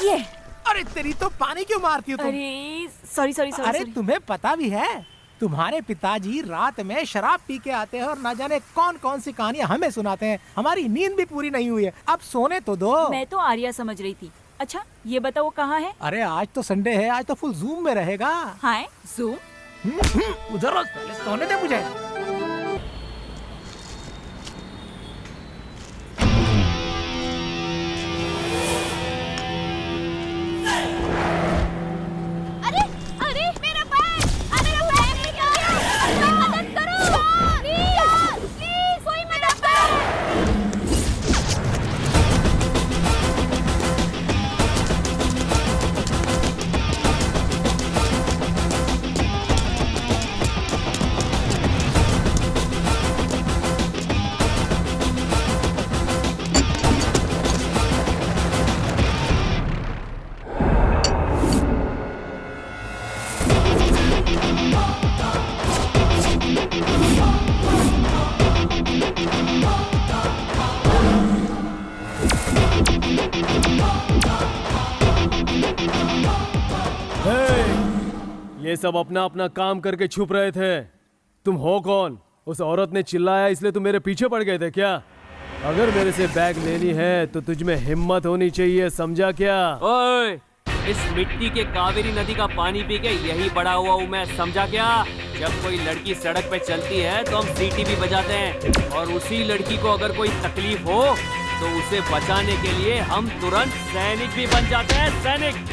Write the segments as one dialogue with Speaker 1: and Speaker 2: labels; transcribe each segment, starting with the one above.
Speaker 1: ये।
Speaker 2: अरे तेरी तो पानी क्यों मारती हो तुम?
Speaker 1: अरे सॉरी सॉरी सॉरी।
Speaker 2: अरे तुम्हें पता भी है तुम्हारे पिताजी रात में शराब पी के आते हैं और ना जाने कौन कौन सी कहानियां हमें सुनाते हैं। हमारी नींद भी पूरी नहीं हुई है, अब सोने तो दो।
Speaker 1: मैं तो आर्या समझ रही थी। अच्छा ये बताओ वो कहाँ है?
Speaker 2: अरे आज तो संडे है, आज तो फुल जूम में रहेगा।
Speaker 1: हाय जूम।
Speaker 2: उधर पहले सोने दे मुझे।
Speaker 3: अरे अरे मेरा बैग, मेरा बैग निकल गया। मदद करो प्लीज, प्लीज कोई मेरा बैग।
Speaker 4: ये सब अपना अपना काम करके छुप रहे थे। तुम हो कौन? उस औरत ने चिल्लाया इसलिए तुम मेरे पीछे पड़ गए थे क्या? अगर मेरे से बैग लेनी है तो तुझ में हिम्मत होनी चाहिए, समझा क्या?
Speaker 5: ओए, इस मिट्टी के कावेरी नदी का पानी पी के यही बड़ा हुआ हूँ मैं, समझा क्या? जब कोई लड़की सड़क पे चलती है तो हम सीटी भी बजाते हैं, और उसी लड़की को अगर कोई तकलीफ हो तो उसे बचाने के लिए हम तुरंत सैनिक भी बन जाते हैं, सैनिक।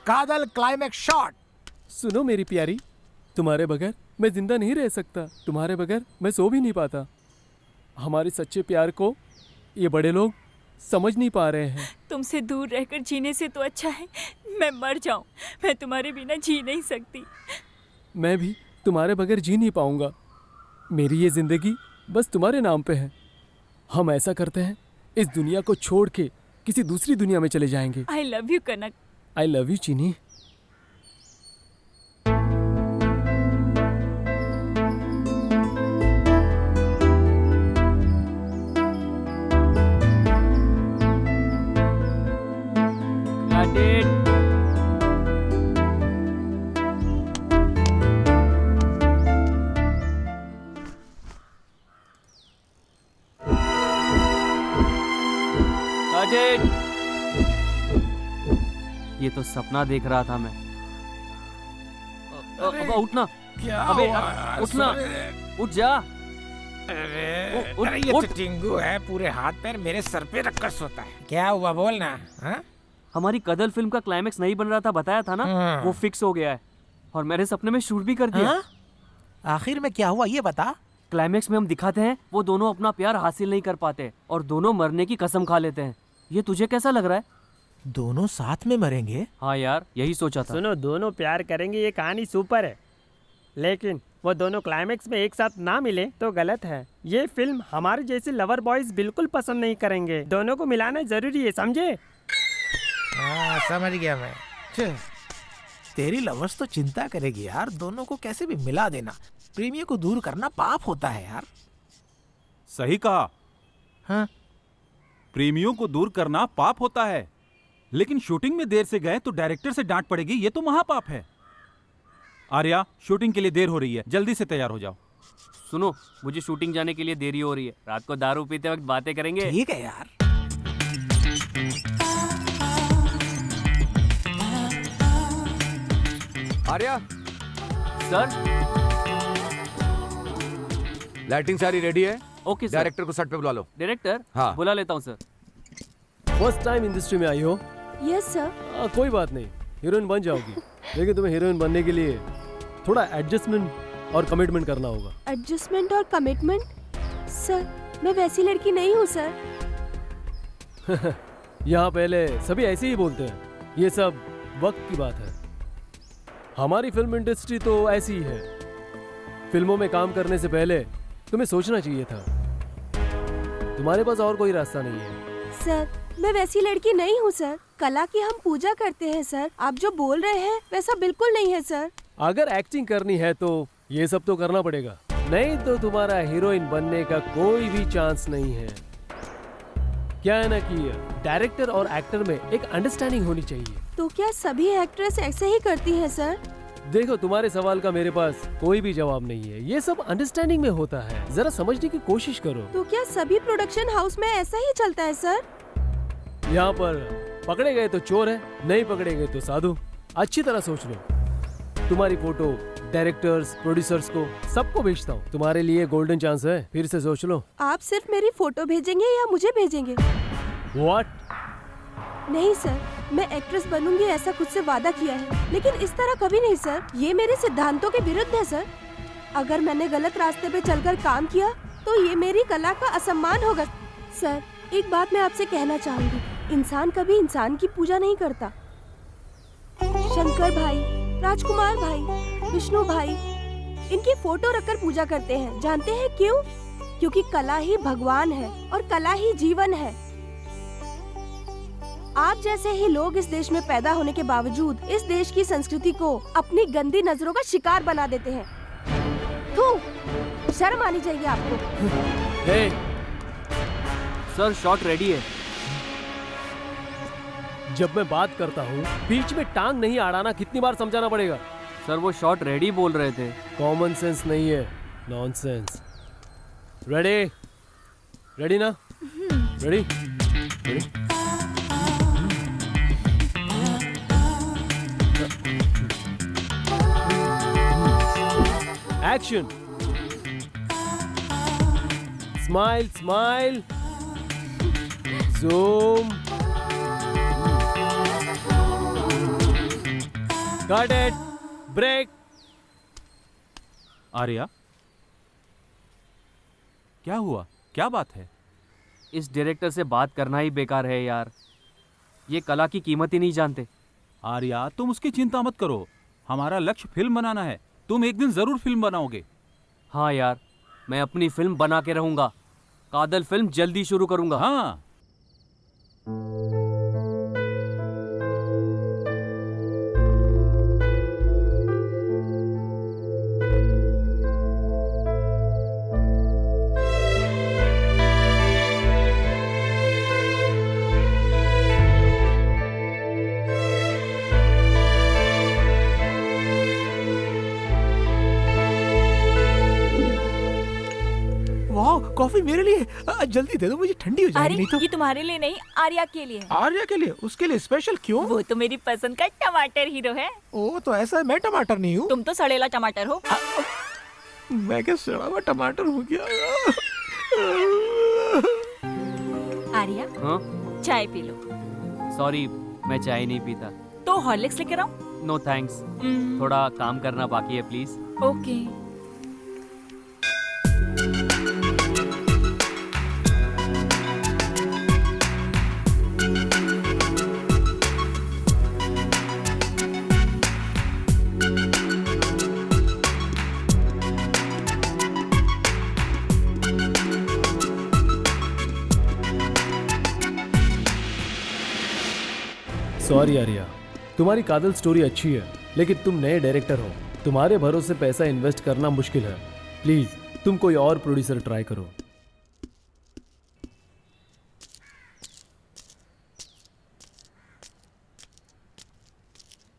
Speaker 2: कादल क्लाइमेक्स शॉट।
Speaker 4: सुनो मेरी प्यारी, तुम्हारे बगैर मैं जिंदा नहीं रह सकता, तुम्हारे बगैर मैं सो भी नहीं पाता। हमारे सच्चे प्यार को ये बड़े लोग समझ नहीं पा रहे हैं।
Speaker 1: तुमसे दूर रहकर जीने से तो अच्छा है मैं मर जाऊं। मैं तुम्हारे बिना जी नहीं सकती।
Speaker 4: मैं भी तुम्हारे बगैर जी नहीं पाऊंगा। मेरी ये जिंदगी बस तुम्हारे नाम पे है। हम ऐसा करते हैं, इस दुनिया को छोड़ के किसी दूसरी दुनिया में चले जाएंगे।
Speaker 1: आई love you Kanak.
Speaker 4: I love you चीनी।
Speaker 5: Got it. Got it. ये तो सपना देख रहा था मैं। अब उठना।
Speaker 2: क्या
Speaker 5: अबे
Speaker 2: हुआ यार?
Speaker 5: उठना,
Speaker 2: सोने दे।
Speaker 5: उठ जा।
Speaker 2: अरे ये तो टिंगू है, पूरे हाथ पैर मेरे सर पे रखकर सोता है। क्या हुआ बोलना? हाँ?
Speaker 5: हमारी कदल फिल्म का क्लाइमेक्स नहीं बन रहा था, बताया था ना, वो फिक्स हो गया है और मैंने सपने में शूट भी कर दिया।
Speaker 2: हाँ? आखिर में क्या हुआ ये बता।
Speaker 5: क्लाइमेक्स में हम दिखाते हैं वो दोनों अपना प्यार हासिल नहीं कर पाते और दोनों मरने की कसम खा लेते हैं। ये तुझे कैसा लग रहा है?
Speaker 2: दोनों साथ में मरेंगे?
Speaker 5: हाँ यार, यही सोचा था।
Speaker 6: सुनो, दोनों प्यार करेंगे ये कहानी सुपर है, लेकिन वो दोनों क्लाइमेक्स में एक साथ ना मिले तो गलत है। ये फिल्म हमारे जैसे लवर बॉयज बिल्कुल पसंद नहीं करेंगे। दोनों को मिलाना जरूरी है, समझे?
Speaker 2: हाँ समझ गया मैं। तेरी लवर्स तो चिंता करेगी यार, दोनों को कैसे भी मिला देना। प्रेमियों को दूर करना पाप होता है यार।
Speaker 7: सही कहा।
Speaker 2: हाँ?
Speaker 7: प्रेमियों को दूर करना पाप होता है, लेकिन शूटिंग में देर से गए तो डायरेक्टर से डांट पड़ेगी, ये तो महापाप है। आर्या, शूटिंग के लिए देर हो रही है, जल्दी से तैयार हो जाओ।
Speaker 5: सुनो, मुझे शूटिंग जाने के लिए देरी हो रही है। रात को दारू पीते वक्त बातें करेंगे।
Speaker 2: ठीक है यार।
Speaker 8: आर्या,
Speaker 5: सर।
Speaker 8: लाइटिंग सारी रेडी है?
Speaker 5: Okay sir.
Speaker 8: डायरेक्टर को सेट पे बुला लो।
Speaker 5: डायरेक्टर?
Speaker 8: हाँ।
Speaker 5: बुला लेता हूँ सर।
Speaker 4: फर्स्ट टाइम इंडस्ट्री में आई हो?
Speaker 3: Yes sir.
Speaker 4: कोई बात नहीं, हीरोइन बन जाओगी, लेकिन तुम्हें हीरोइन बनने के लिए थोड़ा एडजस्टमेंट और कमिटमेंट करना होगा।
Speaker 3: एडजस्टमेंट और कमिटमेंट? सर, मैं वैसी लड़की नहीं हूँ सर।
Speaker 4: यहाँ पहले सभी ऐसे ही बोलते हैं, ये सब वक्त की बात है। हमारी फिल्म इंडस्ट्री तो ऐसी ही है। फिल्मों में काम करने से पहले तुम्हें सोचना चाहिए था। तुम्हारे पास और कोई रास्ता नहीं है।
Speaker 3: सर, मैं वैसी लड़की नहीं हूँ सर। कला की हम पूजा करते हैं सर। आप जो बोल रहे हैं वैसा बिल्कुल नहीं है सर।
Speaker 4: अगर एक्टिंग करनी है तो ये सब तो करना पड़ेगा, नहीं तो तुम्हारा हीरोइन बनने का कोई भी चांस नहीं है। क्या है ना कि डायरेक्टर और एक्टर में एक अंडरस्टैंडिंग होनी चाहिए।
Speaker 3: तो क्या सभी एक्ट्रेस ऐसे ही करती हैं सर?
Speaker 4: देखो, तुम्हारे सवाल का मेरे पास कोई भी जवाब नहीं है। ये सब अंडरस्टैंडिंग में होता है, जरा समझने की कोशिश करो।
Speaker 3: तो क्या सभी प्रोडक्शन हाउस में ऐसा ही चलता है सर?
Speaker 4: यहाँ पर पकड़े गए तो चोर है, नहीं पकड़े गए तो साधु। अच्छी तरह सोच लो। तुम्हारी फोटो डायरेक्टर्स, प्रोड्यूसर्स को सबको भेजता हूँ। तुम्हारे लिए गोल्डन चांस है, फिर से सोच लो।
Speaker 3: आप सिर्फ मेरी फोटो भेजेंगे या मुझे भेजेंगे?
Speaker 4: व्हाट?
Speaker 3: नहीं सर, मैं एक्ट्रेस बनूंगी ऐसा खुद से वादा किया है, लेकिन इस तरह कभी नहीं सर। ये मेरे सिद्धांतों के विरुद्ध है सर। अगर मैंने गलत रास्ते पे चलकर काम किया तो ये मेरी कला का असम्मान होगा। सर, एक बात मैं आपसे कहना चाहूंगी, इंसान कभी इंसान की पूजा नहीं करता। शंकर भाई, राजकुमार भाई, विष्णु भाई, इनकी फोटो रखकर पूजा करते हैं। जानते हैं क्यों? क्योंकि कला ही भगवान है और कला ही जीवन है। आप जैसे ही लोग इस देश में पैदा होने के बावजूद इस देश की संस्कृति को अपनी गंदी नजरों का शिकार बना देते हैं। थू, शर्म आनी चाहिए आपको।
Speaker 4: हे,
Speaker 5: सर, शॉट रेडी है।
Speaker 4: जब मैं बात करता हूँ बीच में टांग नहीं अड़ाना, कितनी बार समझाना पड़ेगा?
Speaker 5: सर, वो शॉट रेडी बोल रहे थे।
Speaker 4: कॉमन सेंस नहीं है, नॉनसेंस। रेडी? रेडी ना? Ready? Ready? Action. Smile, smile, zoom, got it, break.
Speaker 7: Arya, क्या हुआ? क्या बात है?
Speaker 5: इस डायरेक्टर से बात करना ही बेकार है यार। ये कला की कीमत ही नहीं जानते।
Speaker 7: आर्या, तुम उसकी चिंता मत करो। हमारा लक्ष्य फिल्म बनाना है। तुम एक दिन जरूर फिल्म बनाओगे।
Speaker 5: हाँ यार, मैं अपनी फिल्म बना के रहूंगा। कादल फिल्म जल्दी शुरू करूंगा।
Speaker 7: हाँ।
Speaker 2: कॉफी मेरे लिए। जल्दी दे दो, मुझे ठंडी हो जाएगी
Speaker 1: अरे
Speaker 2: नहीं तो।
Speaker 1: ये तुम्हारे लिए नहीं, आर्या के लिए है।
Speaker 2: आर्या के लिए? उसके लिए स्पेशल क्यों?
Speaker 1: वो तो मेरी पसंद का टमाटर हीरो है।
Speaker 2: ओ तो ऐसा है, मैं टमाटर नहीं हूँ।
Speaker 1: तुम तो सड़ेला टमाटर हो।
Speaker 2: मैं क्या सड़ा हुआ टमाटर हो गया।
Speaker 1: आर्या
Speaker 5: हाँ
Speaker 1: चाय पी लो।
Speaker 5: सॉरी, मैं चाय नहीं पीता।
Speaker 1: तो हॉर्लिक्स लेकर आऊं?
Speaker 5: नो थैंक्स, थोड़ा काम करना बाकी है प्लीज।
Speaker 1: ओके।
Speaker 4: सॉरी आर्या, तुम्हारी कादल स्टोरी अच्छी है, लेकिन तुम नए डायरेक्टर हो, तुम्हारे भरोसे पैसा इन्वेस्ट करना मुश्किल है। प्लीज तुम कोई और प्रोड्यूसर ट्राई करो।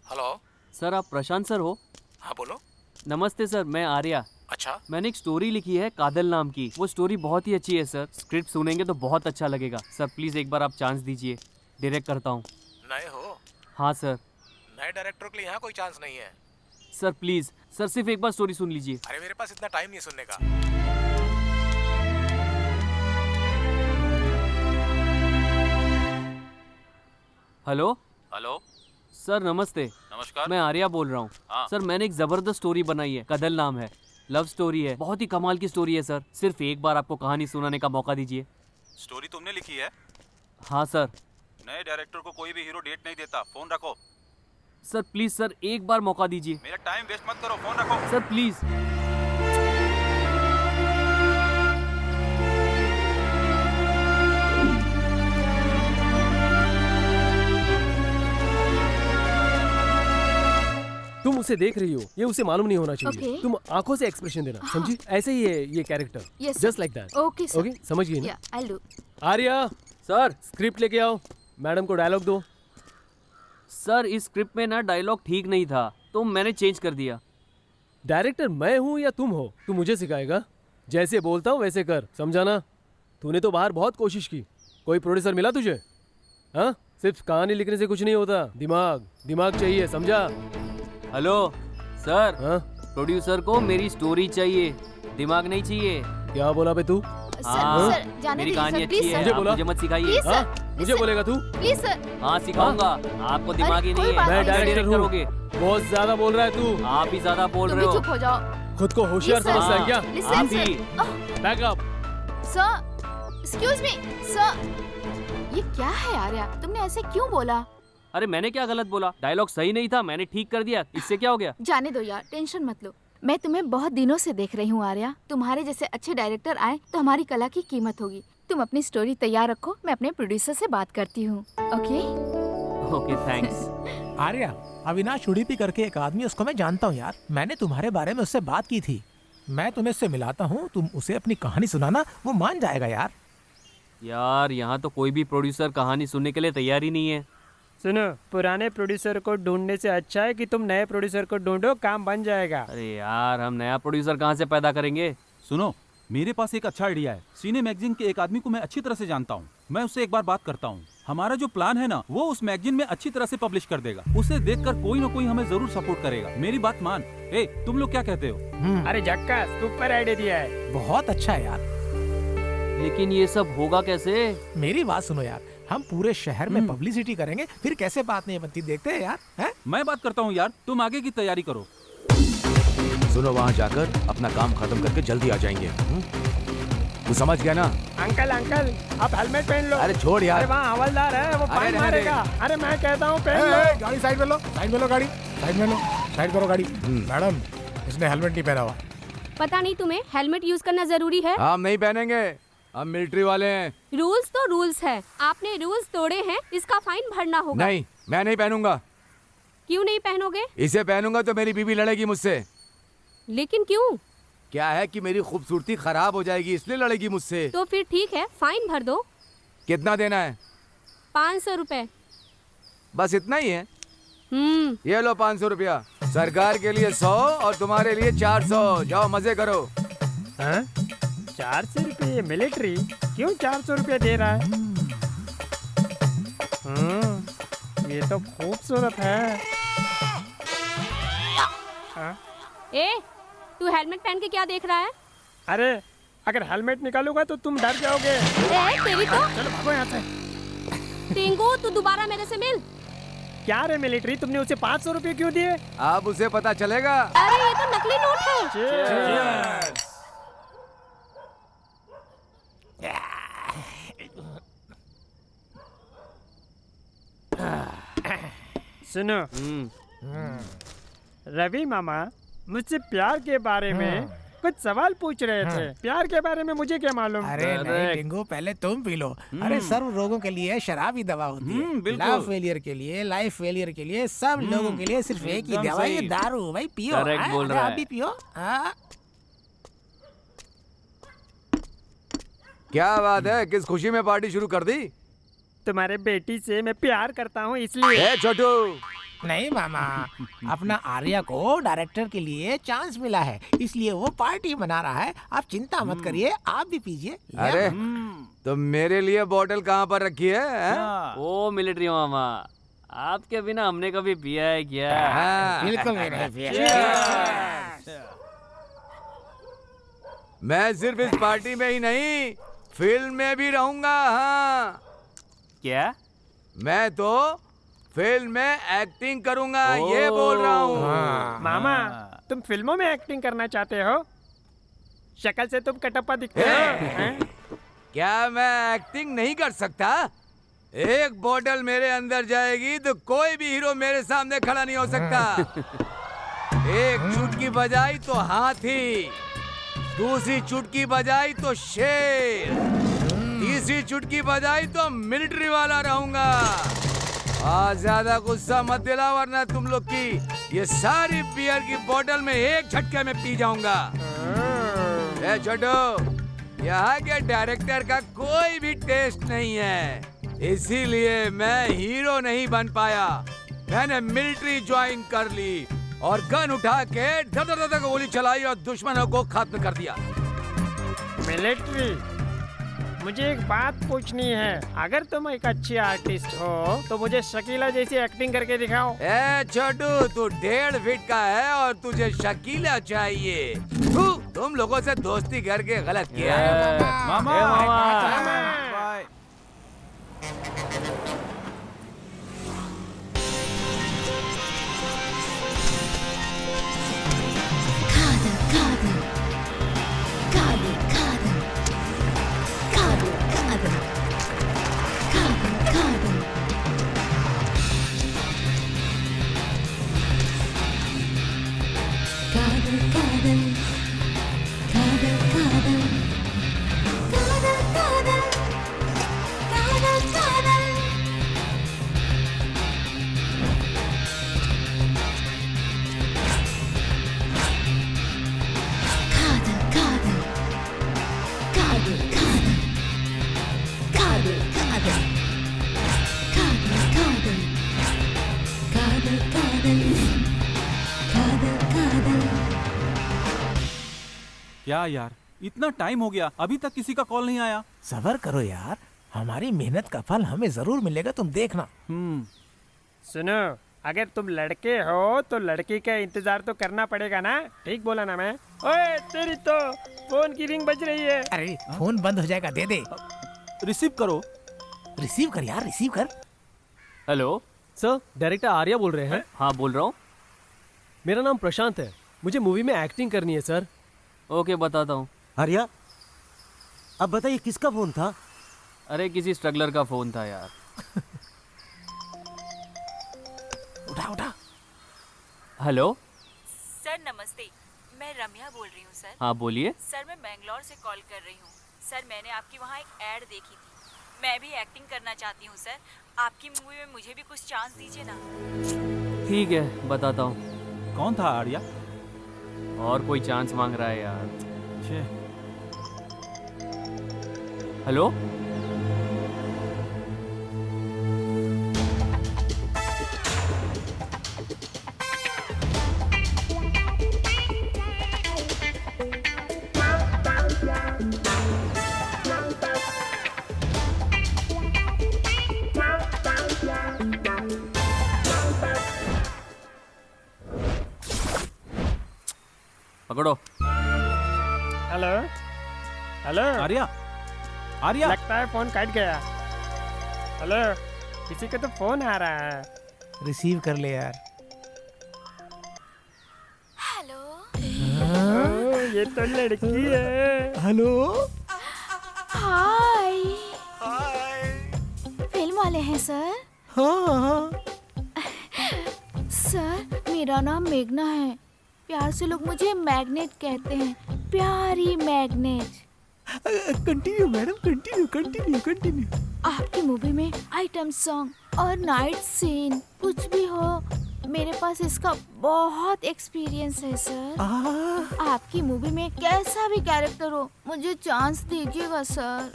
Speaker 2: हेलो।
Speaker 5: सर आप प्रशांत सर हो?
Speaker 2: हाँ बोलो।
Speaker 5: नमस्ते सर, मैं आर्या।
Speaker 2: अच्छा,
Speaker 5: मैंने एक स्टोरी लिखी है कादल नाम की। वो स्टोरी बहुत ही अच्छी है सर, स्क्रिप्ट सुनेंगे तो बहुत अच्छा लगेगा। सर प्लीज़ एक बार आप चांस दीजिए, डायरेक्ट करता हूँ।
Speaker 2: नए हो?
Speaker 5: हाँ सर।
Speaker 2: नए डायरेक्टर के लिए यहाँ कोई चांस नहीं है।
Speaker 5: सर प्लीज़ सर, सिर्फ एक बार स्टोरी सुन लीजिए।
Speaker 2: अरे मेरे पास इतना टाइम नहीं सुनने का।
Speaker 5: हेलो
Speaker 7: हेलो,
Speaker 5: सर, नमस्ते।
Speaker 7: नमस्कार।
Speaker 5: मैं आर्या बोल रहा हूँ।
Speaker 7: हाँ।
Speaker 5: सर मैंने एक ज़बरदस्त स्टोरी बनाई है, कदल नाम है। लव स्टोरी है, बहुत ही कमाल की स्टोरी है सर। सिर्फ एक बार आपको कहानी सुनाने का मौका दीजिए।
Speaker 7: स्टोरी तुमने लिखी है?
Speaker 5: हाँ सर।
Speaker 7: नए डायरेक्टर को कोई भी हीरो डेट नहीं देता। फोन रखो।
Speaker 5: सर प्लीज़ सर, एक बार मौका दीजिए।
Speaker 7: मेरा टाइम वेस्ट मत करो, फोन रखो।
Speaker 5: Sir please.
Speaker 4: तुम उसे देख रही हो, ये उसे मालूम नहीं होना चाहिए।
Speaker 9: Okay.
Speaker 4: तुम आंखों से एक्सप्रेशन देना, समझी? ऐसे ही है ये character,
Speaker 9: Yes, sir.
Speaker 4: Just like that.
Speaker 9: Okay, sir.
Speaker 4: Okay, समझ गई ना?
Speaker 9: Yeah, I'll do.
Speaker 4: Arya sir, script लेके आओ, मैडम को डायलॉग दो।
Speaker 5: सर इस स्क्रिप्ट में ना डायलॉग ठीक नहीं था, तो मैंने चेंज कर दिया।
Speaker 4: डायरेक्टर मैं हूँ या तुम हो? तू मुझे सिखाएगा? जैसे बोलता हूँ वैसे कर, समझा ना? तूने तो बाहर बहुत कोशिश की, कोई प्रोड्यूसर मिला तुझे? हाँ, सिर्फ कहानी लिखने से कुछ नहीं होता, दिमाग दिमाग चाहिए, समझा?
Speaker 5: हेलो सर,
Speaker 4: हाँ,
Speaker 5: प्रोड्यूसर को मेरी स्टोरी चाहिए, दिमाग नहीं चाहिए।
Speaker 4: क्या बोला बे तू?
Speaker 5: हाँ,
Speaker 9: सर, जाने
Speaker 5: मेरी
Speaker 9: दीजिए,
Speaker 5: कहानी
Speaker 9: सर,
Speaker 5: अच्छी
Speaker 9: please,
Speaker 5: है,
Speaker 4: मुझे
Speaker 5: आप
Speaker 4: बोला?
Speaker 5: मुझे मत सिखाइए।
Speaker 9: Please,
Speaker 4: हाँ,
Speaker 9: sir.
Speaker 4: मुझे बोलेगा तू?
Speaker 9: Please sir.
Speaker 5: हाँ सिखाऊंगा, आपको दिमाग ही
Speaker 9: कोई
Speaker 5: नहीं है।
Speaker 9: बात
Speaker 4: मैं
Speaker 9: नहीं,
Speaker 4: डायरेक्टर
Speaker 5: डायरेक्टर
Speaker 4: हूँ,
Speaker 5: होगे।
Speaker 4: बहुत ज्यादा बोल रहा है तू।
Speaker 5: आप ही ज्यादा बोल
Speaker 9: तुम
Speaker 5: रहे
Speaker 9: भी
Speaker 5: हो।
Speaker 9: चुप हो जाओ।
Speaker 4: खुद को होशियार
Speaker 9: Yes, sir.
Speaker 4: समझता है क्या?
Speaker 9: Listen,
Speaker 5: आप
Speaker 9: sir.
Speaker 5: ही।
Speaker 4: Back up.
Speaker 9: Sir, excuse me, sir. ये क्या है आर्या? तुमने ऐसे क्यों बोला?
Speaker 5: अरे मैंने क्या गलत बोला? डायलॉग सही नहीं था, मैंने ठीक कर दिया, इससे क्या हो गया?
Speaker 9: जाने दो यार, टेंशन मत लो। मैं तुम्हें बहुत दिनों से देख रही हूँ आर्या। तुम्हारे जैसे अच्छे डायरेक्टर आए तो हमारी कला की कीमत होगी। तुम अपनी स्टोरी तैयार रखो, मैं अपने प्रोड्यूसर से बात करती हूँ। Okay?
Speaker 5: Okay thanks.
Speaker 2: Arya, Avinash Udupi करके एक आदमी, उसको मैं जानता हूँ यार। मैंने तुम्हारे बारे में उससे बात की थी। मैं तुम्हें उससे मिलाता हूँ, तुम उसे अपनी कहानी सुनाना, वो मान जाएगा यार।
Speaker 5: यार यहाँ तो कोई भी प्रोड्यूसर कहानी सुनने के लिए तैयार ही नहीं है।
Speaker 6: सुनो, पुराने प्रोड्यूसर को ढूंढने से अच्छा है कि तुम नए प्रोड्यूसर को ढूंढो, काम बन जाएगा।
Speaker 5: अरे यार, हम नया प्रोड्यूसर कहाँ से पैदा करेंगे?
Speaker 7: सुनो, मेरे पास एक अच्छा आइडिया है। सीने मैगजीन के एक आदमी को मैं अच्छी तरह से जानता हूँ, मैं उससे एक बार बात करता हूँ। हमारा जो प्लान है ना, वो उस मैगजीन में अच्छी तरह से पब्लिश कर देगा। उसे देखकर कोई ना कोई हमें जरूर सपोर्ट करेगा। मेरी बात मान। ए, तुम लोग क्या कहते हो?
Speaker 6: अरे झक्का, सुपर आइडिया दिया है।
Speaker 2: बहुत अच्छा है यार।
Speaker 5: लेकिन ये सब होगा कैसे?
Speaker 2: मेरी बात सुनो यार, हम पूरे शहर में पब्लिसिटी करेंगे, फिर कैसे बात नहीं बनती, देखते हैं यार। हैं?
Speaker 7: मैं बात करता हूँ यार, तुम आगे की तैयारी करो।
Speaker 8: सुनो, वहाँ जाकर अपना काम खत्म करके जल्दी आ जाएंगे। तू समझ गया ना?
Speaker 6: अंकल अंकल, आप हेलमेट पहन लो।
Speaker 8: अरे छोड़
Speaker 6: अरे
Speaker 8: यार।
Speaker 6: वहाँ हवलदार है, वो फाइन
Speaker 8: रहने दे।
Speaker 6: मारेगा। अरे मैं कहता हूँ पहन लो।
Speaker 2: ए, गाड़ी साइड में लो, साइड में लो गाड़ी, साइड में लो, साइड करो गाड़ी। मैडम, इसने हेलमेट नहीं पहना हुआ।
Speaker 3: पता नहीं तुम्हें हेलमेट यूज करना जरूरी है?
Speaker 8: हम नहीं पहनेंगे, हम मिलिट्री वाले हैं।
Speaker 3: रूल्स तो रूल्स है, आपने रूल्स तोड़े हैं, इसका फाइन भरना होगा।
Speaker 8: नहीं, मैं नहीं पहनूंगा।
Speaker 3: क्यों नहीं पहनोगे?
Speaker 8: इसे पहनूंगा तो मेरी बीवी लड़ेगी मुझसे।
Speaker 3: लेकिन क्यों?
Speaker 8: क्या है कि मेरी खूबसूरती खराब हो जाएगी, इसलिए लड़ेगी मुझसे।
Speaker 3: तो फिर ठीक है, फाइन भर दो।
Speaker 8: कितना देना है?
Speaker 3: 500 रुपए।
Speaker 8: बस इतना ही है? ये लो 500 रुपया। सरकार के लिए 100 और तुम्हारे लिए 400। जाओ मजे करो।
Speaker 6: 400 रुपये मिलिट्री? क्यों 400 रुपये दे रहा है? ये तो खूबसूरत है।
Speaker 3: ए, तू हेलमेट पहन के क्या देख रहा है?
Speaker 6: अरे अगर हेलमेट निकालूंगा तो तुम डर जाओगे।
Speaker 3: ए, तेरी तो।
Speaker 6: चलो भागो यहाँ से।
Speaker 3: टिंकू, तू दोबारा मेरे से मिल।
Speaker 6: क्या रे मिलिट्री, तुमने उसे 500 रुपये क्यों दिए?
Speaker 8: अब उसे पता चलेगा।
Speaker 3: अरे ये तो नकली नोट है।
Speaker 6: सुनो रवि मामा मुझसे प्यार के बारे में कुछ सवाल पूछ रहे थे। प्यार के बारे में मुझे क्या मालूम?
Speaker 2: अरे नहीं टिंगू, पहले तुम पी लो। अरे सर्व रोगों के लिए शराब ही दवा होती है।
Speaker 7: बिल्कुल।
Speaker 2: लव फेलियर के लिए, लाइफ फेलियर के लिए, सब लोगों के लिए सिर्फ एक ही
Speaker 7: एकदम
Speaker 2: दवा, ये
Speaker 7: सही।
Speaker 2: दारू। भाई पियो।
Speaker 5: Correct
Speaker 2: हाँ?
Speaker 5: बोल
Speaker 2: अरे
Speaker 5: रहा
Speaker 2: आप
Speaker 5: है।
Speaker 2: भी पियो। हाँ?
Speaker 8: क्या बात है, किस खुशी में पार्टी शुरू कर दी?
Speaker 6: तुम्हारे बेटी से मैं प्यार करता हूँ इसलिए।
Speaker 8: ए छोटू,
Speaker 2: नहीं मामा, अपना आर्या को डायरेक्टर के लिए चांस मिला है, इसलिए वो पार्टी मना रहा है। आप चिंता मत करिए, आप भी पीजिए। ले
Speaker 8: अरे
Speaker 2: मामा।
Speaker 8: तो मेरे लिए बोतल कहाँ पर रखी है, हैं?
Speaker 5: ओ मिलिट्री मामा, आपके बिना हमने कभी पिया है क्या?
Speaker 8: हाँ।
Speaker 2: बिल्कुल भी नहीं पिया।
Speaker 8: मैं सिर्फ इस पार्टी में ही नहीं, फिल्म में भी रहूंगा। हाँ,
Speaker 5: क्या?
Speaker 8: मैं तो फिल्म में एक्टिंग करूंगा, ये बोल रहा हूँ।
Speaker 6: मामा तुम फिल्मों में एक्टिंग करना चाहते हो? शक्ल से तुम कटप्पा दिखते हो। हैं?
Speaker 8: क्या मैं एक्टिंग नहीं कर सकता? एक बोतल मेरे अंदर जाएगी तो कोई भी हीरो मेरे सामने खड़ा नहीं हो सकता। एक चुटकी बजाई तो हाथी, दूसरी चुटकी बजाई तो शेर, तीसरी चुटकी बजाई तो मिलिट्री वाला रहूंगा। आज ज्यादा गुस्सा मत दिला, वरना तुम लोग की ये सारी बियर की बोतल में एक झटके में पी जाऊंगा। ए छोटू, यहाँ के डायरेक्टर का कोई भी टेस्ट नहीं है, इसीलिए मैं हीरो नहीं बन पाया। मैंने मिलिट्री ज्वाइन कर ली और गन उठा के धड़ धड़ धड़ गोली चलाई और दुश्मनों को खत्म कर दिया।
Speaker 6: मिलिट्री, मुझे एक बात पूछनी है। अगर तुम एक अच्छी आर्टिस्ट हो तो मुझे शकीला जैसी एक्टिंग करके दिखाओ।
Speaker 8: ए छोटू, तू 1.5 फीट का है और तुझे शकीला चाहिए। तुम लोगों से दोस्ती करके गलत किया है।
Speaker 7: मामा,
Speaker 5: ए मामा।
Speaker 7: बाय। क्या यार, इतना टाइम हो गया, अभी तक किसी का कॉल नहीं आया।
Speaker 2: सबर करो यार, हमारी मेहनत का फल हमें जरूर मिलेगा, तुम देखना।
Speaker 6: सुनो, अगर तुम लड़के हो तो लड़की का इंतजार तो करना पड़ेगा ना। ठीक बोला ना मैं? ओए तेरी तो फोन की रिंग बज रही है।
Speaker 2: अरे फोन बंद हो जाएगा, दे दे।
Speaker 7: रिसीव करो।
Speaker 2: रिसीव कर यार, रिसीव कर।
Speaker 5: हेलो
Speaker 4: सर, डायरेक्टर आर्या बोल रहे हैं।
Speaker 5: हाँ बोल रहा हूँ।
Speaker 4: मेरा नाम प्रशांत है, मुझे मूवी में एक्टिंग करनी है सर।
Speaker 5: ओके बताता हूँ।
Speaker 10: आर्या, अब बताइए किसका फोन था?
Speaker 5: अरे किसी स्ट्रगलर का फोन था यार।
Speaker 2: उठा उठा।
Speaker 5: हेलो
Speaker 1: सर नमस्ते, मैं रम्या बोल रही हूँ सर।
Speaker 5: हाँ बोलिए।
Speaker 1: सर मैं बेंगलोर से कॉल कर रही हूँ। सर मैंने आपकी वहाँ एक ऐड देखी थी, मैं भी एक्टिंग करना चाहती हूँ सर। आपकी मूवी में मुझे भी कुछ चांस दीजिए ना।
Speaker 5: ठीक है बताता हूँ।
Speaker 7: कौन था आर्या?
Speaker 5: और कोई चांस मांग रहा है यार।
Speaker 7: छे।
Speaker 5: हेलो पकड़ो।
Speaker 6: Hello hello.
Speaker 7: आर्या, आर्या।
Speaker 6: लगता है फोन कट गया। हेलो, किसी का तो फोन आ रहा है।
Speaker 2: रिसीव कर ले यार।
Speaker 9: हेलो।
Speaker 6: ओह, ये तो लड़की है।
Speaker 2: हेलो।
Speaker 9: हाय। फिल्म वाले हैं सर?
Speaker 2: हाँ हाँ।
Speaker 9: सर, मेरा नाम मेघना है। प्यार से लोग मुझे मैग्नेट कहते हैं, प्यारी magnet.
Speaker 2: Continue madam, continue continue continue.
Speaker 9: आपकी मूवी में आइटम सॉन्ग और नाइट सीन कुछ भी हो, मेरे पास इसका बहुत एक्सपीरियंस है सर। आपकी मूवी में कैसा भी कैरेक्टर हो, मुझे चांस दीजिएगा सर।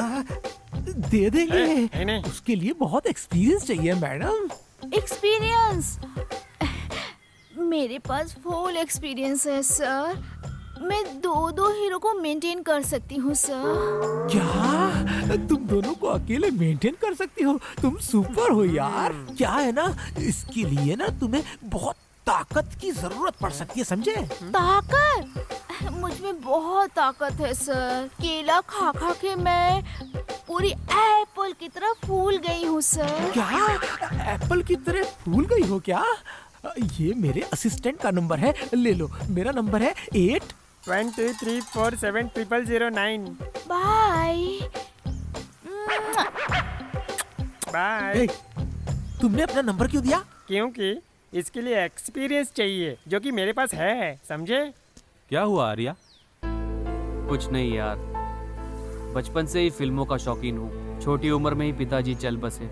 Speaker 2: दे देंगे। उसके लिए बहुत एक्सपीरियंस चाहिए मैडम।
Speaker 9: एक्सपीरियंस? मेरे पास फुल एक्सपीरियंस है सर। मैं दो हीरो को मेंटेन कर सकती हूँ सर।
Speaker 2: क्या तुम दोनों को अकेले मेंटेन कर सकती हो? तुम सुपर हो यार। क्या है ना, इसके लिए ना तुम्हें बहुत ताकत की जरूरत पड़ सकती है, समझे?
Speaker 9: ताकत? मुझ में बहुत ताकत है सर। केला खा खा के मैं पूरी एप्पल की तरह फूल गई हूँ सर।
Speaker 2: क्या एप्पल की तरह फूल गई हो क्या? ये मेरे असिस्टेंट का नंबर है, ले लो। मेरा नंबर है
Speaker 6: 82347009।
Speaker 9: Bye
Speaker 6: bye.
Speaker 2: तुमने अपना नंबर क्यों दिया?
Speaker 6: क्योंकि इसके लिए एक्सपीरियंस चाहिए, जो कि मेरे पास है, समझे?
Speaker 7: क्या हुआ आर्या?
Speaker 5: कुछ नहीं यार, बचपन से ही फिल्मों का शौकीन हूँ। छोटी उम्र में ही पिताजी चल बसे।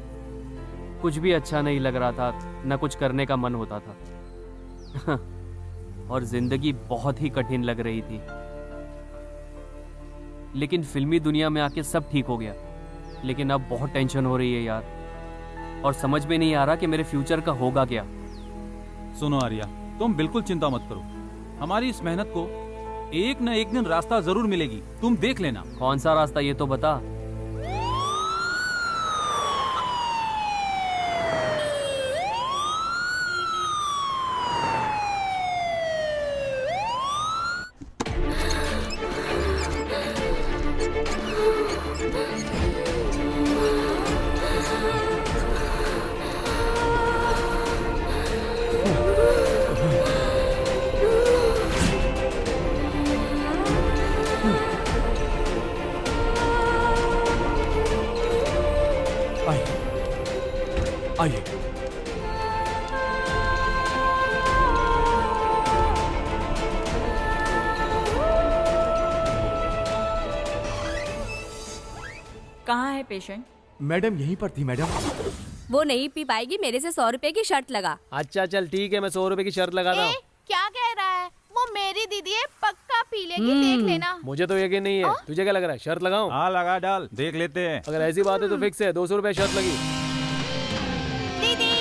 Speaker 5: कुछ भी अच्छा नहीं लग रहा था, न कुछ करने का मन होता था। और जिंदगी बहुत ही कठिन लग रही थी। लेकिन फिल्मी दुनिया में आके सब ठीक हो गया। लेकिन अब बहुत टेंशन हो रही है यार, और समझ में नहीं आ रहा कि मेरे फ्यूचर का होगा क्या।
Speaker 7: सुनो आर्या, तुम बिल्कुल चिंता मत करो। हमारी इस मेहनत को एक न एक दिन रास्ता जरूर मिलेगी, तुम देख लेना।
Speaker 5: कौन सा रास्ता ये तो बता।
Speaker 2: आइए।
Speaker 1: कहाँ है पेशेंट?
Speaker 8: मैडम यहीं पर थी मैडम।
Speaker 3: वो नहीं पी पाएगी, मेरे से 100 रुपए की शर्त लगा।
Speaker 4: अच्छा चल ठीक है, मैं 100 रुपए की शर्त लगाता हूँ।
Speaker 9: क्या कह रहा है? वो मेरी दीदी है, पक्का पी लेगी, देख लेना।
Speaker 4: मुझे तो यकीन नहीं है। तुझे क्या लग रहा है? शर्त लगाऊं?
Speaker 7: हाँ लगा डाल, देख लेते हैं।
Speaker 4: अगर ऐसी बात है तो फिक्स है, 200 रुपए शर्त लगी।
Speaker 9: दीदी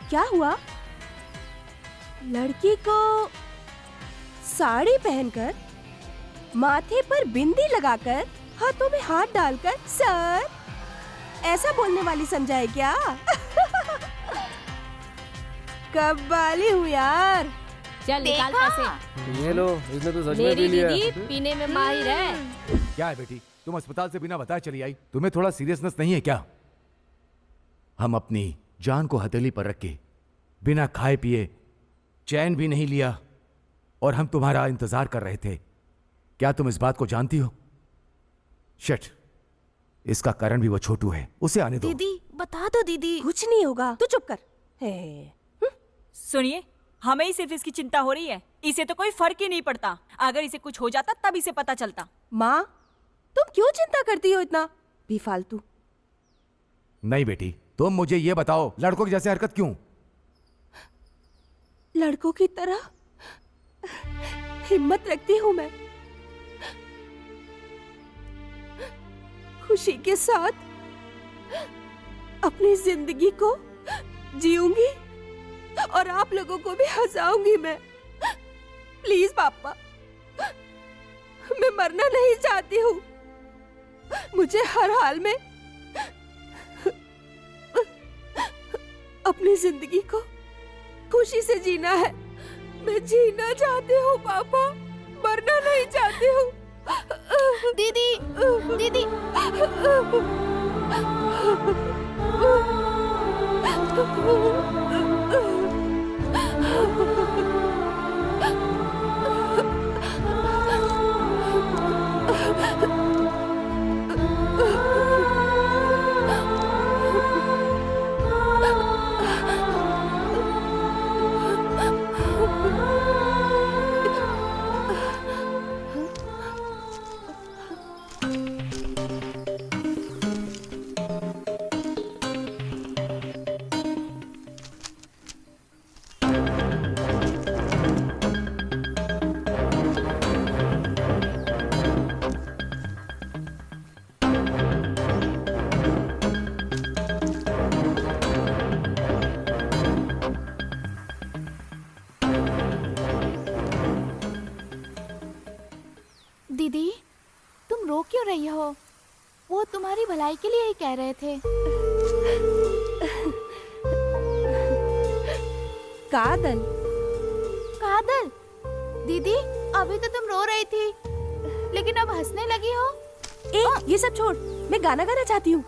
Speaker 3: क्या हुआ? लड़की को साड़ी पहनकर, माथे पर बिंदी लगाकर, हाथों में हाथ डालकर सर ऐसा बोलने वाली समझा है क्या? कब वाली हूँ यार।
Speaker 11: चल निकाल पैसे।
Speaker 4: ये लो, इसने तो सच में
Speaker 11: मेरी
Speaker 4: पी लिया।
Speaker 11: दीदी पीने में माहिर है।
Speaker 8: क्या है बेटी, तुम अस्पताल से बिना बताए चली आई? तुम्हें थोड़ा सीरियसनेस नहीं है क्या? हम अपनी जान को हथेली पर रख के बिना खाए पिए चैन भी नहीं लिया, और हम तुम्हारा इंतजार कर रहे थे। क्या तुम इस बात को जानती हो? शिट, इसका कारण भी वो छोटू है, उसे आने दो।
Speaker 3: दीदी बता दो दीदी। कुछ नहीं होगा, तू चुप कर।
Speaker 1: सुनिए, हमें ही सिर्फ इसकी चिंता हो रही है। इसे तो कोई फर्क ही नहीं पड़ता। अगर इसे कुछ हो जाता तब इसे पता चलता।
Speaker 3: माँ, तुम क्यों चिंता करती हो इतना बेफालतू?
Speaker 8: नहीं बेटी, तुम मुझे ये बताओ, लड़कों की जैसे हरकत क्यों?
Speaker 3: लड़कों की तरह हिम्मत रखती हूँ मैं। खुशी के साथ अपनी जिंदगी को जीऊंगी और आप लोगों को भी हंसाऊंगी मैं। प्लीज पापा, मैं मरना नहीं चाहती हूँ। मुझे हर हाल में अपनी जिंदगी को खुशी से जीना है। मैं जीना चाहती हूँ पापा, मरना नहीं चाहती हूँ।
Speaker 9: दीदी, दीदी। दीदी, तुम रो क्यों रही हो? वो तुम्हारी भलाई के लिए ही कह रहे थे।
Speaker 3: कादल,
Speaker 9: कादल, दीदी अभी तो तुम रो रही थी, लेकिन अब हंसने लगी हो।
Speaker 3: ये सब छोड़, मैं गाना गाना चाहती हूँ।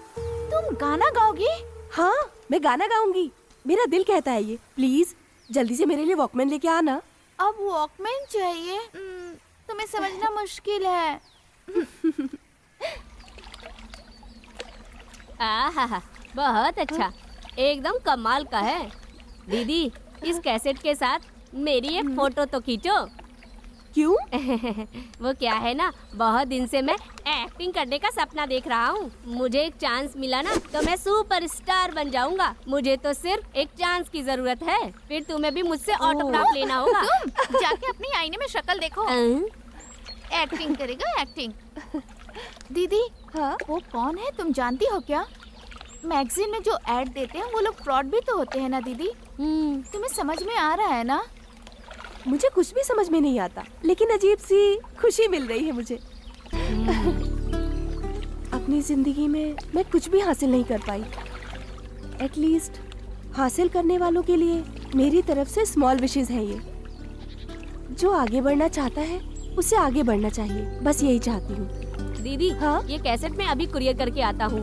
Speaker 9: तुम गाना गाओगी?
Speaker 3: हाँ, मैं गाना गाऊंगी। मेरा दिल कहता है ये। प्लीज जल्दी से मेरे लिए वॉकमैन लेके आना।
Speaker 9: अब वॉकमैन चाहिए? तुम्हें समझना मुश्किल है।
Speaker 11: आहा, बहुत अच्छा, एकदम कमाल का है। दीदी, इस कैसेट के साथ मेरी एक फोटो तो खींचो।
Speaker 3: क्यों?
Speaker 11: वो क्या है ना, बहुत दिन से मैं एक्टिंग करने का सपना देख रहा हूँ। मुझे एक चांस मिला ना तो मैं सुपरस्टार बन जाऊंगा। मुझे तो सिर्फ एक चांस की जरूरत है, फिर तुम्हें भी मुझसे ऑटोग्राफ लेना होगा।
Speaker 9: तुम जाके अपनी आईने में शक्ल देखो। एक्टिंग करेगा, एक्टिंग। दीदी,
Speaker 3: हाँ?
Speaker 9: वो कौन है तुम जानती हो क्या? मैगजीन में जो ऐड देते हैं वो लोग फ्रॉड भी तो होते हैं ना दीदी। तुम्हें समझ में आ रहा है ना?
Speaker 3: मुझे कुछ भी समझ में नहीं आता, लेकिन अजीब सी खुशी मिल रही है मुझे। अपनी जिंदगी में मैं कुछ भी हासिल नहीं कर पाई। एटलीस्ट हासिल करने वालों के लिए मेरी तरफ से स्मॉल विशेस हैं ये। जो आगे बढ़ना चाहता है उसे आगे बढ़ना चाहिए, बस यही चाहती हूँ।
Speaker 11: दीदी,
Speaker 3: हाँ?
Speaker 11: ये कैसेट मैं अभी कुरियर करके आता हूँ।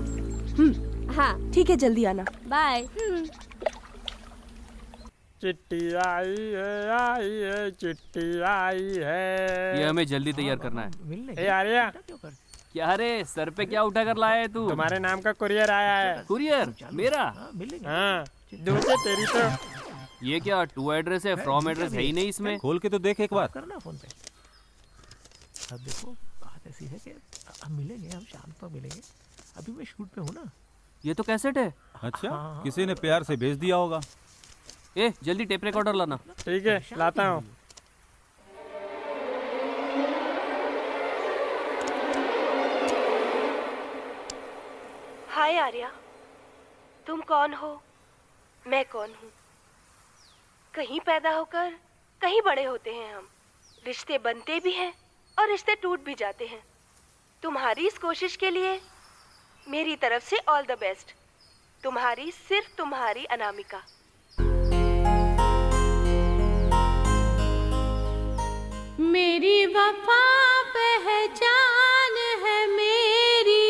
Speaker 11: हाँ
Speaker 3: ठीक है, जल्दी आना।
Speaker 11: बाय।
Speaker 6: चिट्ठी आई है, चिट्ठी आई है।
Speaker 5: ये हमें जल्दी तैयार करना है।
Speaker 6: ए आर्या,
Speaker 5: क्या रे, सर पे क्या उठा कर लाया है तू?
Speaker 6: तुम्हारे नाम का कुरियर आया है।
Speaker 5: कुरियर? मेरा?
Speaker 6: हाँ, दूर से तेरी तो।
Speaker 5: ये क्या टू एड्रेस है, फ्रॉम एड्रेस है ही नहीं इसमें।
Speaker 7: खोल के तो देख एक बार।
Speaker 2: करना फोन पे। अब देखो बात ऐसी है कि हम मिलेंगे, हम शाम को मिलेंगे। अभी मैं शूट पे हूँ ना।
Speaker 5: ये तो कैसेट है।
Speaker 7: अच्छा, किसी ने प्यार से भेज दिया होगा।
Speaker 5: ए, जल्दी टेप रिकॉर्डर लाना।
Speaker 6: ठीक है, लाता हूँ।
Speaker 3: हाय आर्या, तुम कौन हो? मैं कौन हूँ? कहीं पैदा होकर कहीं बड़े होते हैं हम। रिश्ते बनते भी हैं और रिश्ते टूट भी जाते हैं। तुम्हारी इस कोशिश के लिए मेरी तरफ से ऑल द बेस्ट। तुम्हारी, सिर्फ तुम्हारी, अनामिका।
Speaker 12: मेरी वफा पहचान है मेरी,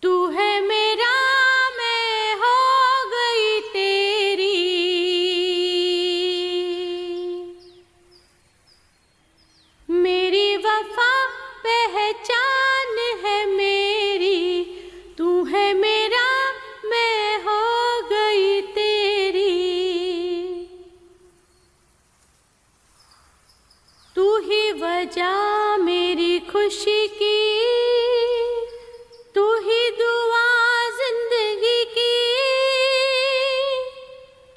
Speaker 12: तू है मेरा, मैं हो गई तेरी। मेरी वफा पहचान है मेरी, तू है मेरा, मैं हो गई तेरी। तू ही वजह मेरी खुशी की, तू ही दुआ जिंदगी की।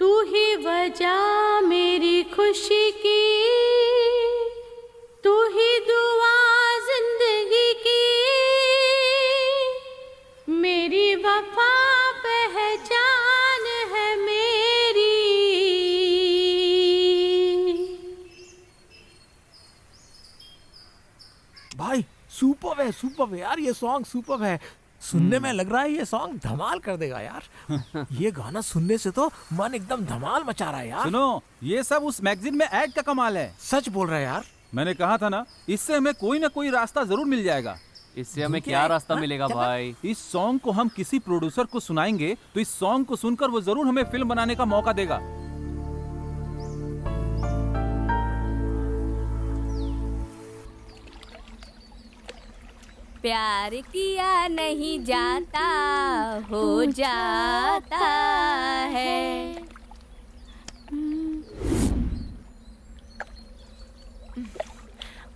Speaker 12: तू ही वजह मेरी खुशी की, तू ही दुआ
Speaker 2: सुपर है यार, ये सॉन्ग सुपर है। सुनने में लग रहा है ये सॉन्ग धमाल कर देगा यार। ये गाना सुनने से तो मन एकदम धमाल मचा रहा है यार।
Speaker 7: सुनो, ये सब उस मैगजीन में ऐड का कमाल है।
Speaker 2: सच बोल रहा है यार।
Speaker 7: मैंने कहा था ना, इससे हमें कोई ना कोई रास्ता जरूर मिल जाएगा।
Speaker 5: इससे हमें क्या रास्ता मिलेगा भाई?
Speaker 7: इस सॉन्ग को हम किसी प्रोड्यूसर को सुनाएंगे तो इस सॉन्ग को सुनकर वो जरूर हमें फिल्म बनाने का मौका देगा।
Speaker 11: प्यार किया नहीं जाता, हो जाता है।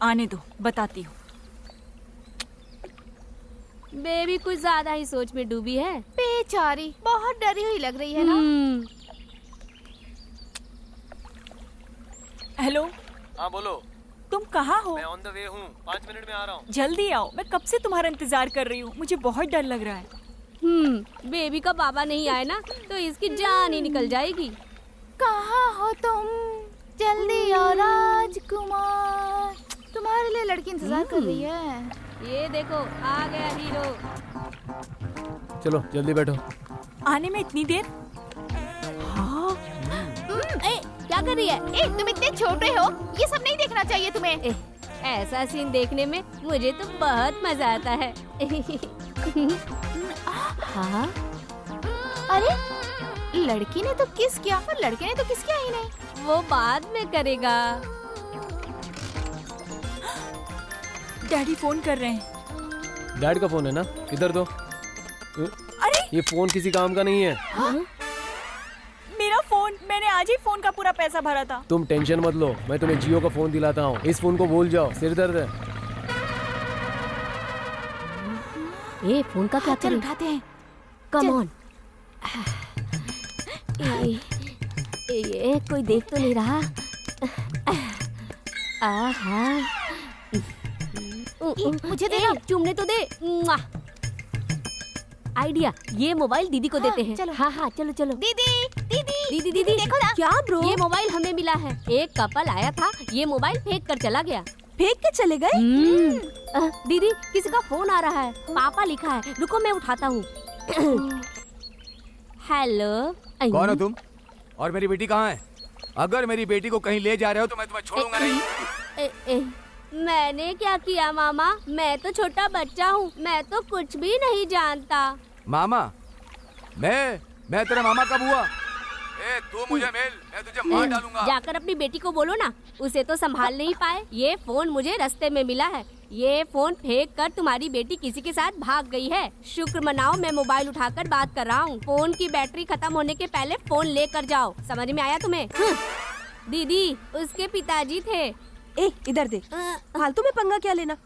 Speaker 1: आने दो, बताती हूँ।
Speaker 11: बेबी कुछ ज्यादा ही सोच में डूबी है।
Speaker 9: बेचारी बहुत डरी हुई लग रही है ना।
Speaker 1: हेलो।
Speaker 4: हाँ बोलो।
Speaker 1: तुम कहाँ हो?
Speaker 4: मैं ऑन द वे हूँ, 5 मिनट में आ रहा हूँ।
Speaker 1: जल्दी आओ, मैं कब से तुम्हारा इंतजार कर रही हूँ। मुझे बहुत डर लग रहा है।
Speaker 11: बेबी का बाबा नहीं आए ना तो इसकी जान ही निकल जाएगी।
Speaker 9: कहाँ हो तुम? जल्दी आओ राजकुमार, तुम्हारे लिए लड़की इंतजार कर रही है।
Speaker 11: ये देखो आ गया हीरो।
Speaker 4: चलो जल्दी बैठो।
Speaker 1: आने में इतनी देर?
Speaker 11: हाँ। क्या कर रही है?
Speaker 9: तुम इतने छोटे हो, ये सब नहीं देखना चाहिए तुम्हें।
Speaker 11: ऐसा सीन देखने में मुझे तो बहुत मजा आता है। हाँ?
Speaker 9: अरे लड़की ने तो किस किया और लड़के ने तो किस किया ही नहीं।
Speaker 11: वो बाद में करेगा।
Speaker 1: डैडी फोन कर रहे हैं।
Speaker 4: डैड का फोन है ना, इधर दो।
Speaker 1: अरे
Speaker 4: ये फोन किसी काम का नहीं है।
Speaker 1: हाँ? मेरा फोन, मैंने आज ही फोन का पूरा पैसा भरा था।
Speaker 4: तुम टेंशन मत लो, मैं तुम्हें जियो का फोन दिलाता हूँ। इस फोन को भूल जाओ, सिर दर्द है।
Speaker 11: ये फोन का क्या करें?
Speaker 9: उठाते हैं।
Speaker 11: Come on. ये कोई देख तो नहीं रहा। आहा।
Speaker 9: मुझे दे ना।
Speaker 11: चुमने तो दे। आइडिया, ये मोबाइल दीदी को देते हैं।
Speaker 9: चलो।
Speaker 11: हाँ चलो चलो।
Speaker 9: दीदी
Speaker 11: दीदी
Speaker 9: देखो ना।
Speaker 3: क्या ब्रो?
Speaker 11: ये मोबाइल हमें मिला है। एक कपल आया था, ये मोबाइल फेंक कर चला गया।
Speaker 3: फेंक के चले गए?
Speaker 11: दीदी किसी का फोन आ रहा है। पापा लिखा है, रुको मैं उठाता हूँ। हेलो।
Speaker 8: कौन हो तुम? और मेरी बेटी कहाँ है? अगर मेरी बेटी को कहीं ले जा रहे हो तो मैं तुम्हें छोड़ूंगा नहीं।
Speaker 11: मैंने क्या किया मामा? मैं तो छोटा बच्चा हूँ, मैं तो कुछ भी नहीं जानता।
Speaker 8: मामा? मैं तेरा मामा कब हुआ? तू मुझे मिल, मैं तुझे मार डालूंगा।
Speaker 11: जाकर अपनी बेटी को बोलो ना, उसे तो संभाल नहीं पाए। ये फोन मुझे रास्ते में मिला है। ये फोन फेंक कर तुम्हारी बेटी किसी के साथ भाग गई है। शुक्र मनाओ, मैं मोबाइल उठाकर बात कर रहा हूँ। फोन की बैटरी खत्म होने के पहले फोन लेकर जाओ। समझ में आया तुम्हें? दीदी उसके पिताजी थे।
Speaker 3: इधर दे। फालतू में पंगा क्या लेना,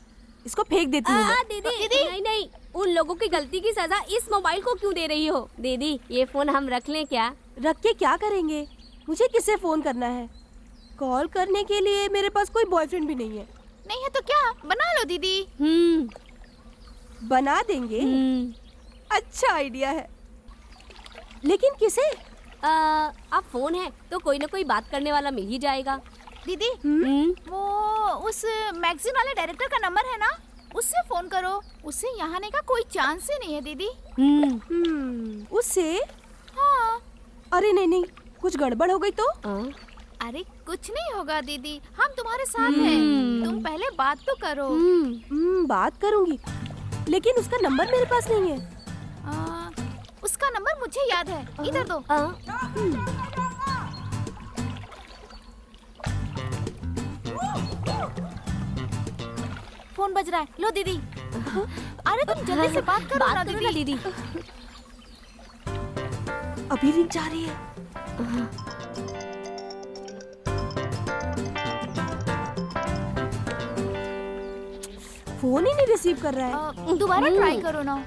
Speaker 3: इसको फेंक देती हूँ मैं।
Speaker 11: दीदी नहीं, उन लोगों की गलती की सजा इस मोबाइल को क्यों दे रही हो? दीदी ये फोन हम रख लें क्या?
Speaker 3: रख के क्या करेंगे? मुझे किसे फोन करना है? कॉल करने के लिए मेरे पास कोई बॉयफ्रेंड भी नहीं है।
Speaker 9: नहीं है तो क्या, बना लो दीदी।
Speaker 3: बना देंगे। अच्छा आइडिया है, लेकिन किसे?
Speaker 11: अब फोन है तो कोई ना कोई बात करने वाला मिल ही जाएगा।
Speaker 9: दीदी वो उस मैगजीन वाले डायरेक्टर का नंबर है ना, उससे फोन करो। उससे यहाँ आने का कोई चांस ही नहीं है दीदी।
Speaker 3: उससे?
Speaker 9: हाँ।
Speaker 3: अरे नहीं, कुछ गड़बड़ हो गई तो?
Speaker 9: अरे कुछ नहीं होगा दीदी, हम तुम्हारे साथ हैं। तुम पहले बात तो करो।
Speaker 3: बात करूंगी, लेकिन उसका नंबर मेरे पास नहीं है।
Speaker 9: उसका नंबर मुझे याद है, इधर दो। फोन बज रहा है, लो दीदी। अरे तुम जल्दी से बात करो ना दीदी।
Speaker 3: अभी रिंग जा रही है। फोन ही नहीं रिसीव कर रहा है।
Speaker 9: दोबारा ट्राई करो ना।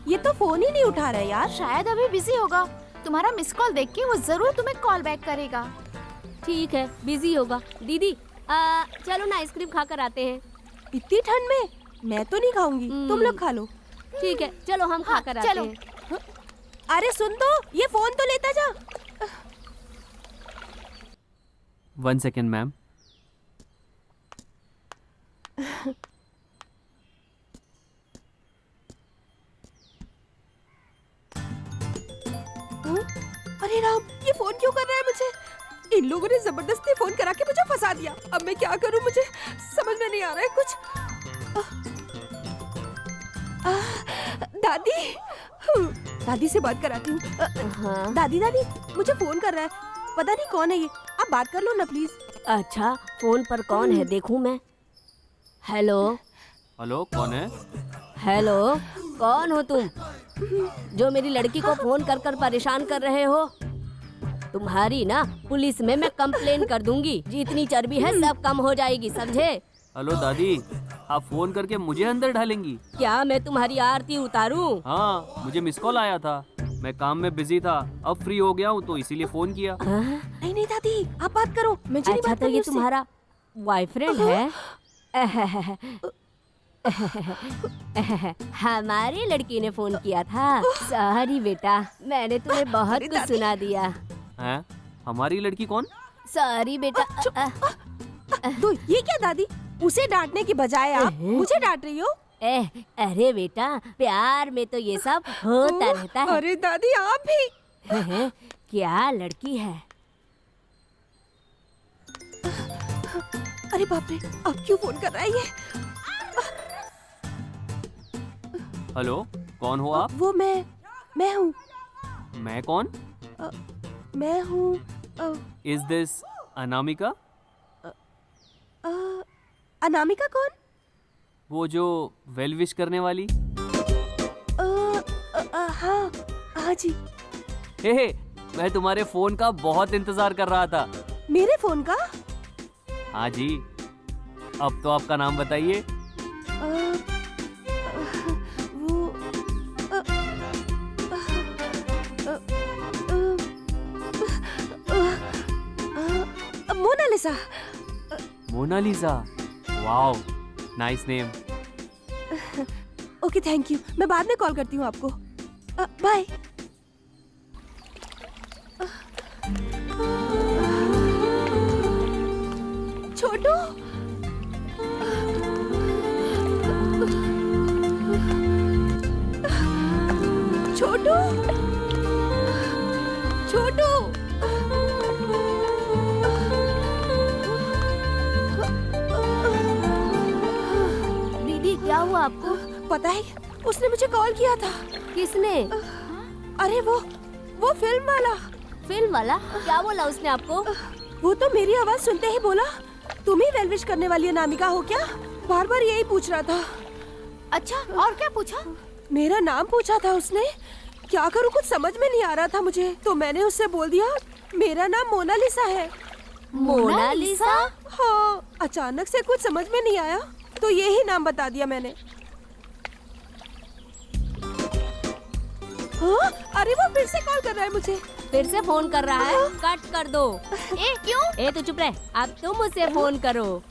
Speaker 3: ये तो फोन ही नहीं उठा रहा है यार।
Speaker 9: शायद अभी बिजी होगा। तुम्हारा मिस कॉल देख के वो जरूर तुम्हें कॉल बैक करेगा।
Speaker 11: ठीक है, बिजी होगा। दीदी चलो ना आइसक्रीम खा कर आते हैं।
Speaker 3: इतनी ठंड में मैं तो नहीं खाऊंगी, तुम लोग खा लो।
Speaker 11: ठीक है, चलो हम खा कर आते
Speaker 9: चलो।
Speaker 11: हैं।
Speaker 3: अरे सुन तो, ये फोन तो लेता जा।
Speaker 5: 1 सेकेंड मैम।
Speaker 3: अरे राम, ये फोन क्यों कर रहा है मुझे? इन लोगों ने जबरदस्ती फोन करा के मुझे फंसा दिया। अब मैं क्या करूं, मुझे समझ में नहीं आ रहा है कुछ। दादी, दादी से बात कराती हूँ।
Speaker 11: हाँ।
Speaker 3: दादी दादी, मुझे फोन कर रहा है, पता नहीं कौन है ये। आप बात कर लो ना प्लीज।
Speaker 11: अच्छा, फोन पर कौन है देखूं मैं। हेलो
Speaker 5: हेलो, कौन है?
Speaker 11: हेलो, कौन हो तुम जो मेरी लड़की को फोन कर कर परेशान कर रहे हो? तुम्हारी ना पुलिस में मैं कंप्लेन कर दूंगी। जितनी चर्बी है सब कम हो जाएगी, समझे?
Speaker 5: हेलो दादी, आप फोन करके मुझे अंदर डालेंगी?
Speaker 11: क्या मैं तुम्हारी आरती उतारूं?
Speaker 5: हाँ, मुझे मिस कॉल आया था, मैं काम में बिजी था, अब फ्री हो गया हूँ तो इसीलिए फोन किया।
Speaker 3: नहीं नहीं दादी, आप बात करो। मैं नहीं
Speaker 11: अच्छा,
Speaker 3: बात
Speaker 11: तो
Speaker 3: करनी
Speaker 11: ये
Speaker 3: उससे।
Speaker 11: तुम्हारा बॉयफ्रेंड है? हमारी लड़की ने फोन किया था। सॉरी बेटा, मैंने तुम्हें बहुत कुछ सुना दिया।
Speaker 5: हैं? हमारी लड़की कौन?
Speaker 11: सॉरी बेटा।
Speaker 3: तो ये क्या दादी, उसे डांटने की बजाय आप मुझे डांट रही हो?
Speaker 11: अरे बेटा, प्यार में तो ये सब होता रहता है।
Speaker 3: अरे दादी आप भी।
Speaker 11: क्या लड़की है?
Speaker 3: अरे बाप रे, अब क्यों फोन कर रहा है ये?
Speaker 5: हेलो, कौन हो आप?
Speaker 3: वो मैं हूँ।
Speaker 5: मैं कौन?
Speaker 3: मैं हूँ
Speaker 5: इज दिस अनामिका?
Speaker 3: अनामिका कौन?
Speaker 5: वो जो वेल विश करने वाली?
Speaker 3: हाँ हाँ जी।
Speaker 5: हे, मैं तुम्हारे फोन का बहुत इंतजार कर रहा था।
Speaker 3: मेरे फोन का?
Speaker 5: हाँ जी। अब तो आपका नाम बताइए। Monalisa. Monalisa, wow, nice name.
Speaker 3: Okay thank you, मैं बाद में कॉल करती हूँ आपको। बाय। छोटू, छोटू, छोटू।
Speaker 11: दीदी, क्या हुआ आपको?
Speaker 3: पता है, उसने मुझे कॉल किया था।
Speaker 11: किसने?
Speaker 3: अरे वो फिल्म वाला।
Speaker 11: फिल्म वाला? क्या बोला उसने आपको?
Speaker 3: वो तो मेरी आवाज सुनते ही बोला, तुम ही वेलविश करने वाली अनामिका हो क्या? बार बार यही पूछ रहा था।
Speaker 9: अच्छा, और क्या पूछा?
Speaker 3: मेरा नाम पूछा था उसने। क्या करूं, कुछ समझ में नहीं आ रहा था मुझे, तो मैंने उससे बोल दिया मेरा नाम मोनालिसा है।
Speaker 11: मोनालिसा?
Speaker 3: हाँ, अचानक से कुछ समझ में नहीं आया तो यही नाम बता दिया मैंने। हाँ? अरे वो फिर से कॉल कर रहा है मुझे।
Speaker 11: फिर से फोन कर रहा है? कट कर दो।
Speaker 9: क्यों?
Speaker 11: तो चुप रहे, अब तुम मुझसे फोन करो।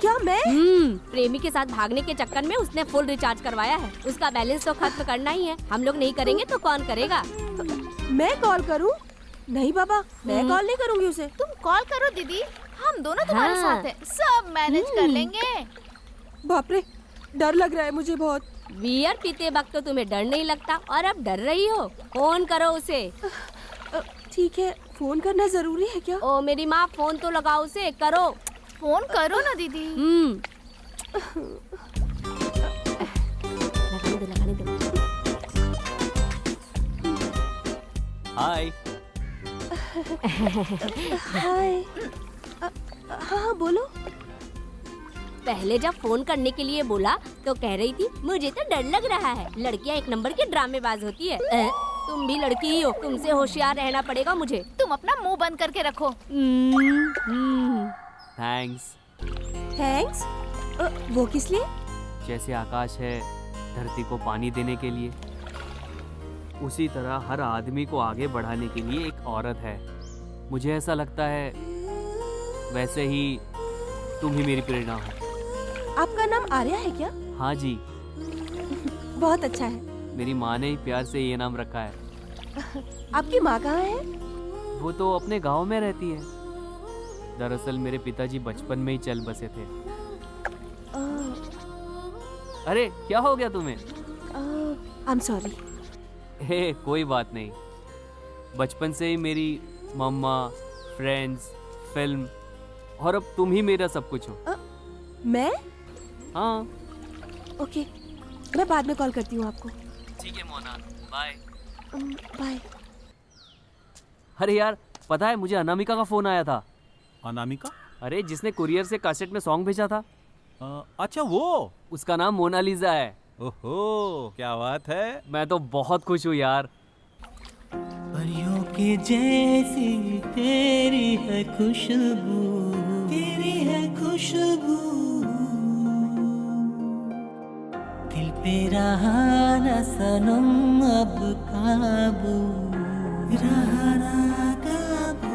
Speaker 3: क्या मैं?
Speaker 11: प्रेमी के साथ भागने के चक्कर में उसने फुल रिचार्ज करवाया है। उसका बैलेंस तो खत्म करना ही है। हम लोग नहीं करेंगे तो कौन करेगा?
Speaker 3: मैं कॉल करूं? नहीं बाबा, मैं कॉल नहीं करूंगी उसे।
Speaker 9: तुम कॉल करो दीदी, हम दोनों तुम्हारे साथ हैं, सब मैनेज कर लेंगे।
Speaker 3: बाप रे, डर लग रहा है मुझे बहुत।
Speaker 11: बियर पीते वक्त तो तुम्हें डर नहीं लगता और अब डर रही हो। फोन करो उसे।
Speaker 3: ठीक है, फोन करना जरूरी है क्या?
Speaker 11: ओ मेरी माँ, फोन तो लगाओ उसे, करो।
Speaker 9: फोन करो ना दीदी।
Speaker 11: लगाने दो।
Speaker 5: हाय।
Speaker 3: हाय। हाँ बोलो।
Speaker 11: पहले जब फोन करने के लिए बोला तो कह रही थी मुझे तो डर लग रहा है। लड़कियां एक नंबर की ड्रामेबाज होती है। तुम भी लड़की ही हो, तुमसे होशियार रहना पड़ेगा मुझे।
Speaker 9: तुम अपना मुंह बंद करके रखो।
Speaker 5: थैंक्स।
Speaker 3: थैंक्स? वो किस लिए?
Speaker 5: जैसे आकाश है धरती को पानी देने के लिए, उसी तरह हर आदमी को आगे बढ़ाने के लिए एक औरत है। मुझे ऐसा लगता है वैसे ही तुम ही मेरी प्रेरणा हो।
Speaker 3: आपका नाम आर्या है क्या?
Speaker 5: हाँ जी।
Speaker 3: बहुत अच्छा है।
Speaker 5: मेरी माँ ने ही प्यार से ये नाम रखा है।
Speaker 3: आपकी माँ कहाँ है?
Speaker 5: वो तो अपने गांव में रहती है। दरअसल मेरे पिताजी बचपन में ही चल बसे थे। अरे क्या हो गया तुम्हें?
Speaker 3: आई एम सॉरी।
Speaker 5: हे कोई बात नहीं। बचपन से ही मेरी मम्मा, फ्रेंड्स, फिल्म और अब तुम ही मेरा सब कुछ हो।
Speaker 3: मैं?
Speaker 5: हाँ।
Speaker 3: ओके, मैं बाद में कॉल करती हूँ आपको।
Speaker 5: ठीक है मोना, बाय।
Speaker 3: बाय।
Speaker 5: अरे यार पता है, मुझे अनामिका का फोन आया था।
Speaker 7: अनामिका?
Speaker 5: अरे जिसने कुरियर से कैसेट में सॉन्ग भेजा था।
Speaker 7: अच्छा वो?
Speaker 5: उसका नाम मोनालिसा है।
Speaker 7: ओहो, क्या बात है।
Speaker 5: मैं तो बहुत खुश हूँ यार।
Speaker 13: परियों के जैसी तेरी है खुशबू, तेरी है खुशबू, दिल पे रहा न सनम अब काबू, रहा ना काबू।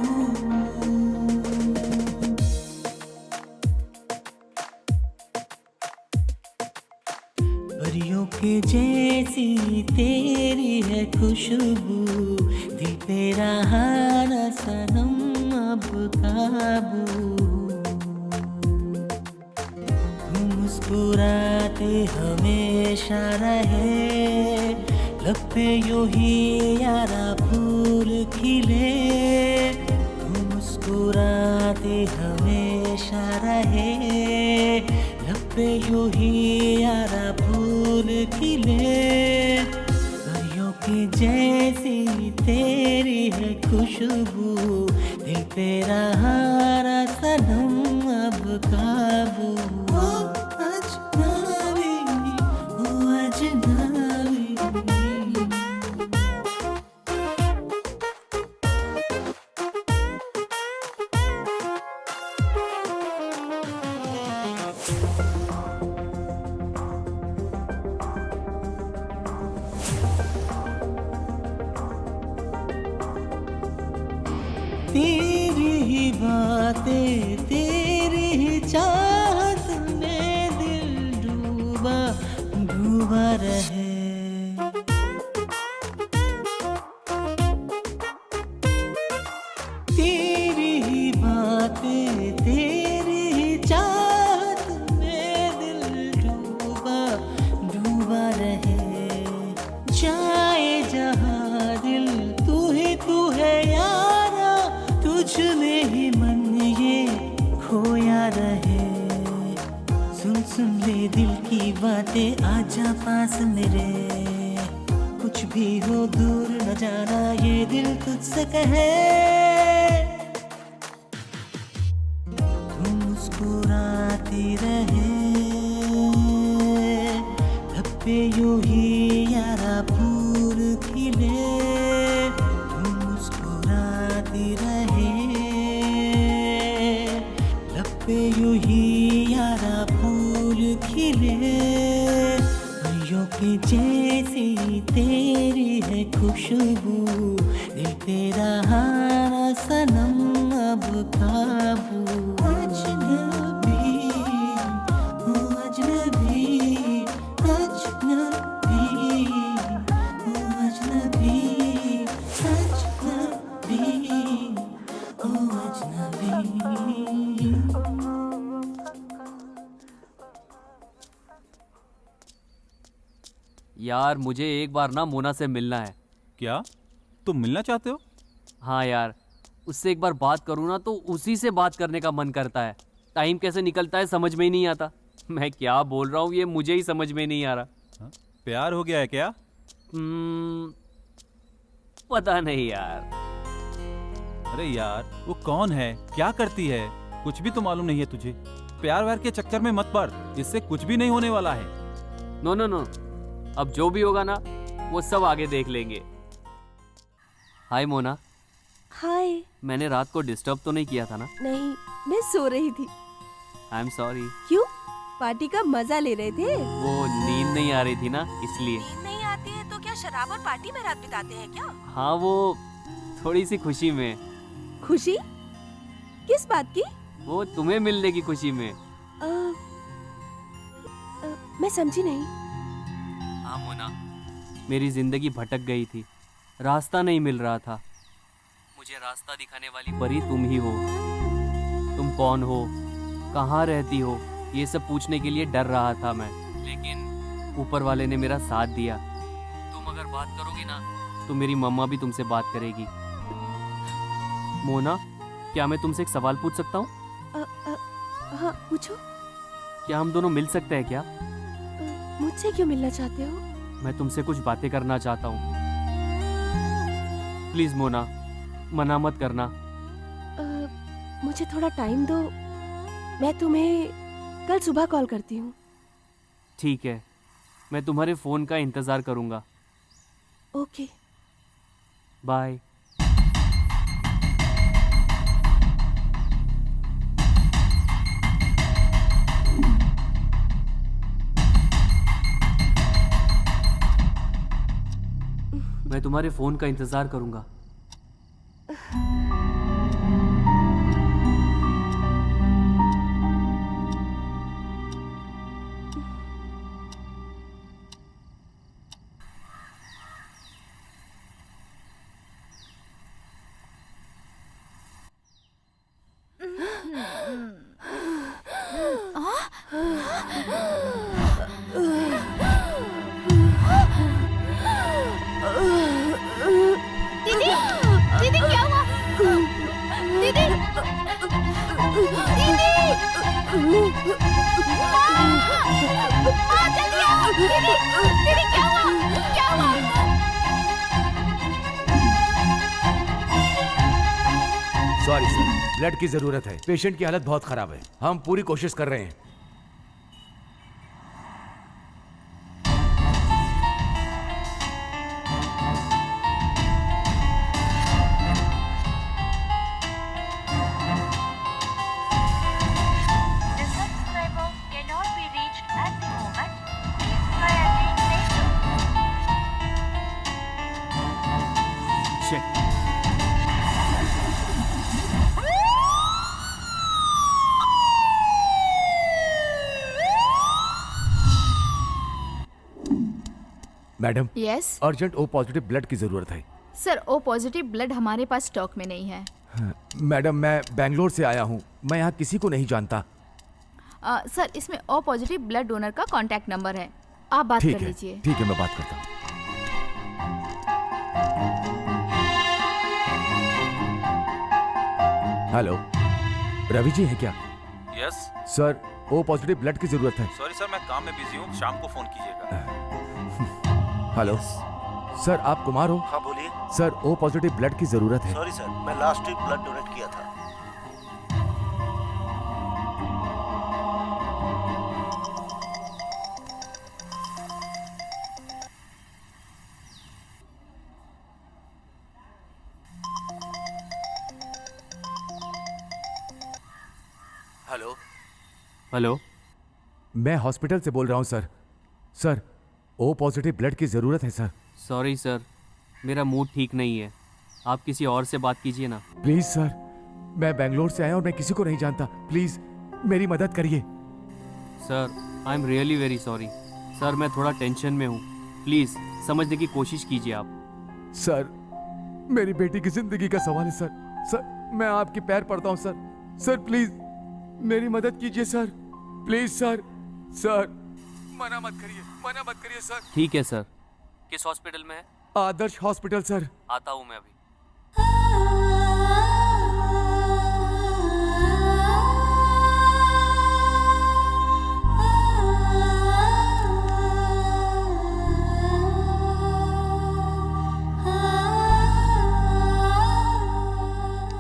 Speaker 13: परियों के जैसी तेरी है खुशबू, दिल पे रहा न सनम अब काबू। तुम मुस्कुराते हमेशा रहे, लब पे यूं ही यारा फूल खिले। तुम मुस्कुराते हमेशा रहे, लब पे यूं ही यारा फूल खिले। परियों के जैसी तेरी है खुशबू, दिल पे रहा न सनम अब काबू। ओ अजनबी, ओ अजनबी। तेरी ही बातें, तेरी ही चाहत में दिल डूबा डूबा रहे। तेरी ही बातें, तेरी ही चाहत में दिल डूबा डूबा रहे। जाए जहाँ दिल तू है यारा, तुझ में ही मन ये खोया रहे। सुन सुन ले दिल की बातें, आजा पास मेरे। कुछ भी हो दूर न जाना, ये दिल तुझसे कहे। तुम मुस्कुराती रहे, लब पे यूं ही यारा फूल खिले। तुम मुस्कुराती रहे, लब पे यूं ही यारा फूल खिले। परियों के जैसी तेरी है खुशबू, दिल पे रहा न सनम अब काबू। अजनबी, ओ अजनबी, अजनबी, ओ अजनबी, अजनबी, ओ अजनबी।
Speaker 5: यार मुझे एक बार ना मोना से मिलना है।
Speaker 7: क्या तुम मिलना चाहते हो?
Speaker 5: हाँ यार, उससे एक बार बात करूँ ना तो उसी से बात करने का मन करता है। टाइम कैसे निकलता है समझ में ही नहीं आता। मैं क्या बोल रहा हूँ ये मुझे ही समझ में नहीं आ रहा।
Speaker 7: प्यार हो गया है क्या?
Speaker 5: पता नहीं यार।
Speaker 7: अरे यार वो कौन है, क्या करती है, कुछ भी तो मालूम नहीं है तुझे। प्यार व्यार के चक्कर में मत पड़, इससे कुछ भी नहीं होने वाला है।
Speaker 5: नो नो नो, अब जो भी होगा ना वो सब आगे देख लेंगे। हाय मोना।
Speaker 3: हाय।
Speaker 5: मैंने रात को डिस्टर्ब तो नहीं किया था ना?
Speaker 3: नहीं, मैं सो रही थी।
Speaker 5: आई एम सॉरी।
Speaker 3: क्यों? पार्टी का मजा ले रहे थे?
Speaker 5: वो नींद नहीं आ रही थी ना इसलिए।
Speaker 3: नींद नहीं आती है तो क्या शराब और पार्टी में रात बिताते हैं क्या?
Speaker 5: हाँ वो थोड़ी सी खुशी में।
Speaker 3: खुशी? किस बात की?
Speaker 5: वो तुम्हें मिलने की खुशी में।
Speaker 3: मैं समझी नहीं।
Speaker 5: हाँ मोना, मेरी जिंदगी भटक गई थी, रास्ता नहीं मिल रहा था। मुझे रास्ता दिखाने वाली परी तुम ही हो। तुम कौन हो, कहाँ रहती हो, ये सब पूछने के लिए डर रहा था मैं, लेकिन ऊपर वाले ने मेरा साथ दिया। तुम अगर बात करोगी ना तो मेरी मम्मा भी तुमसे बात करेगी। मोना, क्या मैं तुमसे एक सवाल पूछ सकता हूँ?
Speaker 3: हाँ पूछो।
Speaker 5: क्या हम दोनों मिल सकते हैं क्या?
Speaker 3: मुझसे क्यों मिलना चाहते हो?
Speaker 5: मैं तुमसे कुछ बातें करना चाहता हूँ। प्लीज मोना, मना मत करना।
Speaker 3: मुझे थोड़ा टाइम दो, मैं तुम्हें कल सुबह कॉल करती हूँ।
Speaker 5: ठीक है, मैं तुम्हारे फोन का इंतजार करूंगा।
Speaker 3: Okay,
Speaker 5: bye. मैं तुम्हारे फोन का इंतजार करूंगा।
Speaker 9: दीदी, दीदी क्या हुआ? दीदी, दीदी, माँ जल्दी आओ। दीदी, दीदी क्या हुआ? क्या हुआ?
Speaker 8: सॉरी सर, ब्लड की जरूरत है। पेशेंट की हालत बहुत खराब है। हम पूरी कोशिश कर रहे हैं। Madam,
Speaker 9: yes
Speaker 8: urgent O positive blood की जरूरत है।
Speaker 9: सर, ओ पॉजिटिव ब्लड हमारे पास स्टॉक में नहीं है।
Speaker 8: मैडम, मैं बेंगलोर से आया हूँ, मैं यहाँ किसी को नहीं जानता।
Speaker 9: सर, इसमें ओ पॉजिटिव ब्लड डोनर का कांटेक्ट नंबर है, आप बात कर लीजिए।
Speaker 8: ठीक है, मैं बात करता हूँ। हेलो, रवि जी हैं क्या?
Speaker 7: Yes
Speaker 8: sir, O positive blood की जरूरत है।
Speaker 7: सॉरी सर, मैं काम में बिजी हूँ, शाम को फोन कीजिएगा।
Speaker 8: हेलो सर, आप कुमार हो?
Speaker 10: हाँ बोलिए।
Speaker 8: सर, ओ पॉजिटिव ब्लड की जरूरत है।
Speaker 10: सॉरी सर, मैं लास्ट वीक ब्लड डोनेट किया था।
Speaker 8: हेलो
Speaker 5: हेलो,
Speaker 8: मैं हॉस्पिटल से बोल रहा हूँ sir. Sir, O positive blood की ज़रूरत है सर।
Speaker 5: सॉरी सर, मेरा मूड ठीक नहीं है, आप किसी और से बात कीजिए ना।
Speaker 8: प्लीज़ सर, मैं बेंगलोर से आया और मैं किसी को नहीं जानता, प्लीज़ मेरी मदद करिए।
Speaker 5: Sir, I am really very sorry. Sir, मैं थोड़ा टेंशन में हूँ, प्लीज़ समझने की कोशिश कीजिए आप।
Speaker 8: सर, मेरी बेटी की ज़िंदगी का सवाल है सर। सर, मैं आपके पैर पड़ता हूँ सर। सर प्लीज़ मेरी मदद कीजिए सर, प्लीज़ सर। सर, मना मत करिए सर।
Speaker 5: ठीक है सर, किस हॉस्पिटल में है?
Speaker 8: आदर्श हॉस्पिटल सर।
Speaker 5: आता हूँ मैं अभी।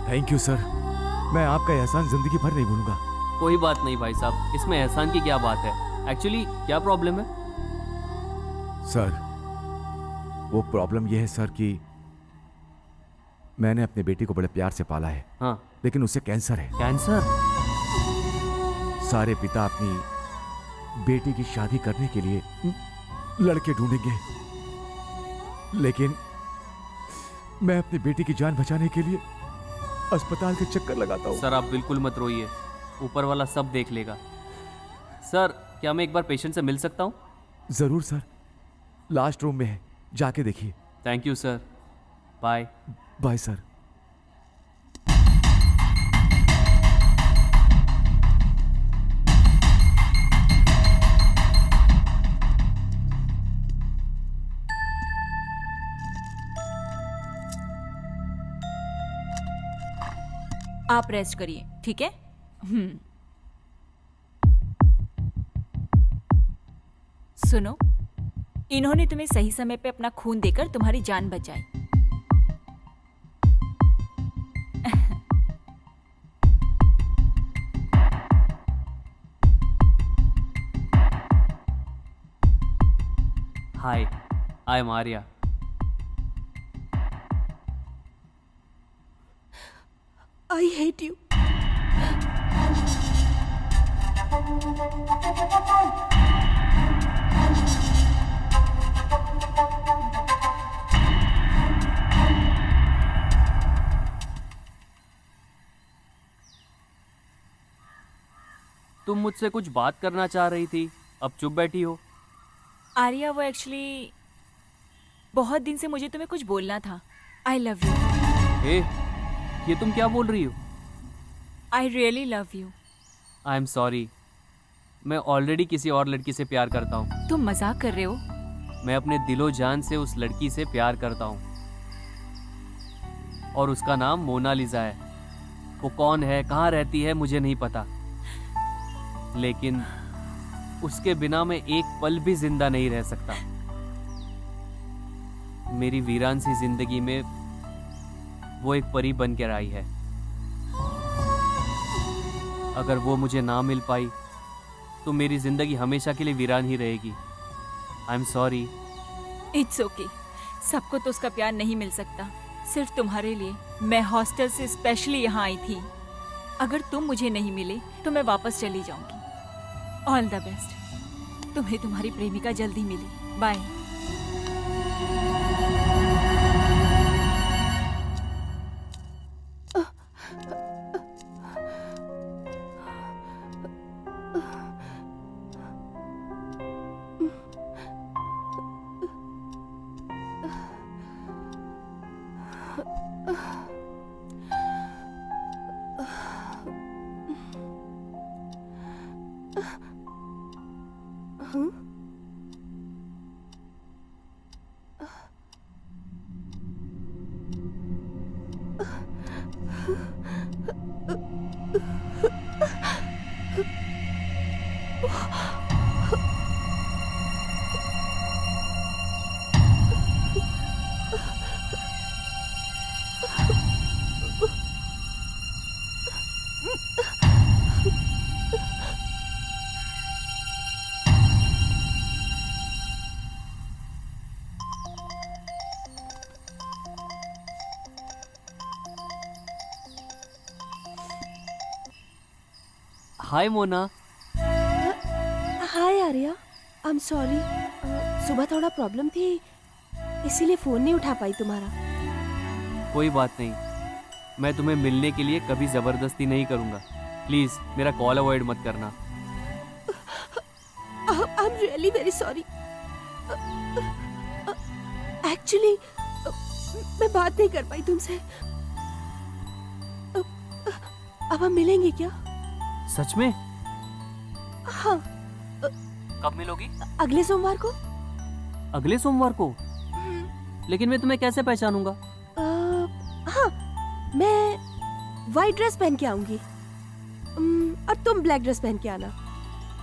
Speaker 8: थैंक यू सर, मैं आपका एहसान जिंदगी भर नहीं भूलूंगा।
Speaker 5: कोई बात नहीं भाई साहब, इसमें एहसान की क्या बात है। एक्चुअली क्या प्रॉब्लम है?
Speaker 8: सर, वो प्रॉब्लम ये है सर कि मैंने अपनी बेटी को बड़े प्यार से पाला है।
Speaker 5: हाँ,
Speaker 8: लेकिन उसे कैंसर है।
Speaker 5: कैंसर?
Speaker 8: सारे पिता अपनी बेटी की शादी करने के लिए लड़के ढूंढेंगे, लेकिन मैं अपनी बेटी की जान बचाने के लिए अस्पताल के चक्कर लगाता हूँ।
Speaker 5: सर, आप बिल्कुल मत रोइए, ऊपर वाला सब देख लेगा। सर, क्या मैं एक बार पेशेंट से मिल सकता हूँ?
Speaker 8: जरूर सर,
Speaker 14: लास्ट रूम में है, जाके देखिए।
Speaker 5: Thank you sir, bye.
Speaker 14: Bye sir.
Speaker 1: आप रेस्ट करिए, ठीक है? सुनो, इन्होंने तुम्हें सही समय पे अपना खून देकर तुम्हारी जान बचाई।
Speaker 5: Hi, I am Arya.
Speaker 3: I hate you.
Speaker 5: तुम मुझसे कुछ बात करना चाह रही थी, अब चुप बैठी हो।
Speaker 1: आर्या, वो एक्चुअली बहुत दिन से मुझे तुम्हें कुछ बोलना था। आई लव यू।
Speaker 5: ये तुम क्या बोल रही हो?
Speaker 1: I really love you.
Speaker 5: I am sorry, मैं ऑलरेडी किसी और लड़की से प्यार करता हूँ।
Speaker 1: तुम मजाक कर रहे हो?
Speaker 5: मैं अपने दिलो जान से उस लड़की से प्यार करता हूँ और उसका नाम मोनालिसा है। वो कौन है, कहाँ रहती है, मुझे नहीं पता, लेकिन उसके बिना मैं एक पल भी जिंदा नहीं रह सकता। मेरी वीरान सी जिंदगी में वो एक परी बन कर आई है। अगर वो मुझे ना मिल पाई तो मेरी जिंदगी हमेशा के लिए वीरान ही रहेगी। आई एम सॉरी।
Speaker 1: It's okay. सबको तो उसका प्यार नहीं मिल सकता। सिर्फ तुम्हारे लिए मैं हॉस्टल से स्पेशली यहाँ आई थी। अगर तुम मुझे नहीं मिले तो मैं वापस चली जाऊंगी। All the best. तुम्हें तुम्हारी प्रेमिका जल्दी मिले। Bye.
Speaker 5: Hi Mona.
Speaker 3: Hi Arya, I am sorry. सुबह थोड़ा प्रॉब्लम थी, इसीलिए फोन नहीं उठा पाई तुम्हारा।
Speaker 5: कोई बात नहीं, मैं तुम्हें मिलने के लिए कभी जबरदस्ती नहीं करूंगा। प्लीज मेरा कॉल अवॉइड मत करना।
Speaker 3: I am really very sorry. Actually मैं बात नहीं कर पाई तुमसे। अब हम मिलेंगे क्या?
Speaker 5: सच में?
Speaker 3: हाँ।
Speaker 5: कब मिलोगी?
Speaker 3: अगले सोमवार को।
Speaker 5: अगले सोमवार को? लेकिन मैं तुम्हें कैसे पहचानूंगा?
Speaker 3: हाँ, मैं वाइट ड्रेस पहन के आऊंगी और तुम ब्लैक ड्रेस पहन के आना।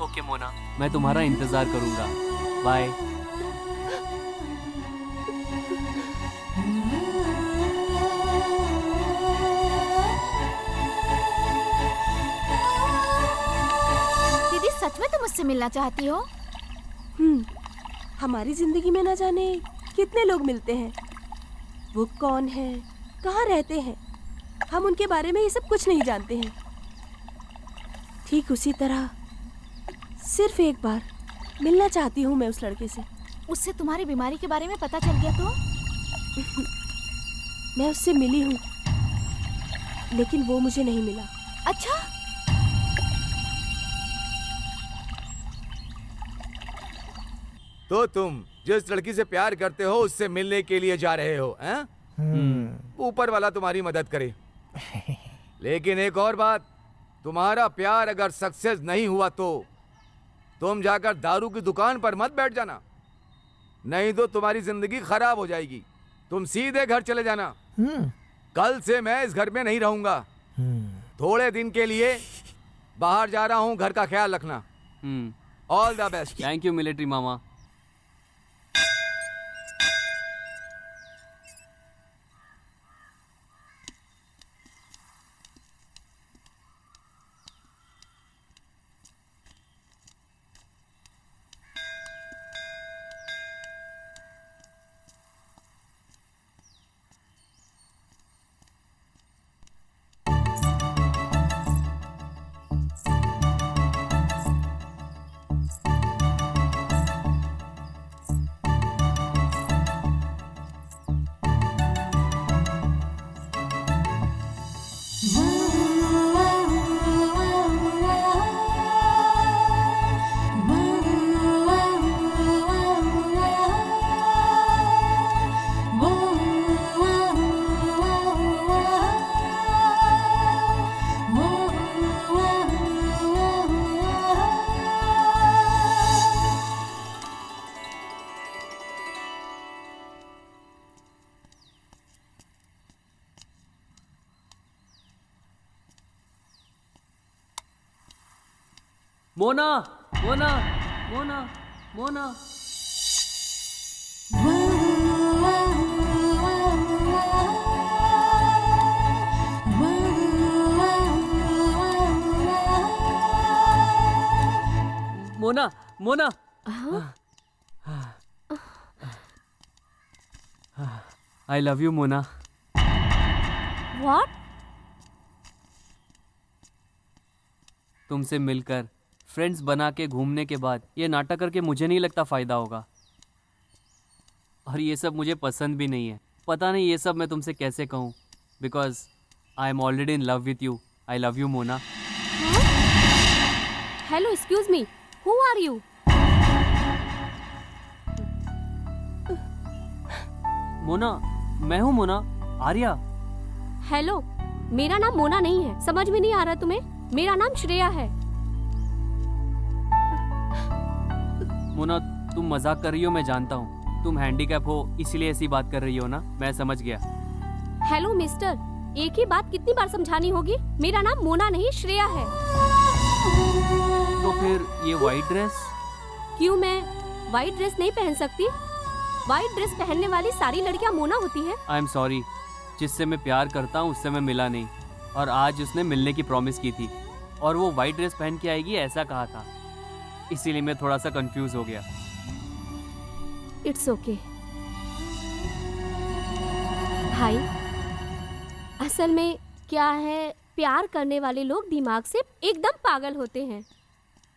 Speaker 5: ओके मोना, मैं तुम्हारा इंतजार करूंगा। बाय।
Speaker 9: दीदी, सच में तुम मुझसे मिलना चाहती हो?
Speaker 3: हमारी जिंदगी में ना जाने कितने लोग मिलते हैं। वो कौन है, कहाँ रहते हैं, हम उनके बारे में ये सब कुछ नहीं जानते हैं। ठीक उसी तरह सिर्फ एक बार मिलना चाहती हूँ मैं उस लड़के से।
Speaker 9: उससे तुम्हारी बीमारी के बारे में पता चल गया तो?
Speaker 3: मैं उससे मिली हूँ, लेकिन वो मुझे नहीं मिला।
Speaker 9: अच्छा,
Speaker 8: तो तुम जिस लड़की से प्यार करते हो उससे मिलने के लिए जा रहे हो, हैं? ऊपर वाला तुम्हारी मदद करे। लेकिन एक और बात, तुम्हारा प्यार अगर सक्सेस नहीं हुआ तो तुम जाकर दारू की दुकान पर मत बैठ जाना, नहीं तो तुम्हारी जिंदगी खराब हो जाएगी। तुम सीधे घर चले जाना। कल से मैं इस घर में नहीं रहूंगा। थोड़े दिन के लिए बाहर जा रहा हूं, घर का ख्याल रखना। All the best.
Speaker 5: Thank you military mama. Mona Mona Mona Mona. Mona Mona. I love you Mona.
Speaker 11: What?
Speaker 5: तुमसे मिलकर फ्रेंड्स बना के घूमने के बाद ये नाटक करके मुझे नहीं लगता फ़ायदा होगा, और ये सब मुझे पसंद भी नहीं है। पता नहीं ये सब मैं तुमसे कैसे कहूँ, because I am already in love with you. I love you Mona.
Speaker 11: Hello, excuse me, who are you?
Speaker 5: Mona, मैं हूँ मोना, आर्या।
Speaker 11: हेलो, मेरा नाम मोना नहीं है, समझ में नहीं आ रहा तुम्हें? मेरा नाम श्रेया है।
Speaker 5: मोना, तुम मजाक कर रही हो, मैं जानता हूँ। तुम हैंडीकैप हो इसलिए ऐसी बात कर रही हो ना, मैं समझ गया।
Speaker 11: हेलो मिस्टर, एक ही बात कितनी बार समझानी होगी? मेरा नाम मोना नहीं श्रेया है।
Speaker 5: तो फिर ये वाइट ड्रेस?
Speaker 11: क्यों मैं वाइट ड्रेस नहीं पहन सकती? वाइट ड्रेस पहनने वाली सारी लड़कियां मोना होती है।
Speaker 5: आई एम सॉरी, जिससे मैं प्यार करता हूँ उससे मैं मिला नहीं, और आज उसने मिलने की प्रॉमिस की थी और वो वाइट ड्रेस पहन के आएगी ऐसा कहा था, इसीलिए मैं थोड़ा सा कंफ्यूज हो गया।
Speaker 11: इट्स ओके भाई, असल में क्या है, प्यार करने वाले लोग दिमाग से एकदम पागल होते हैं,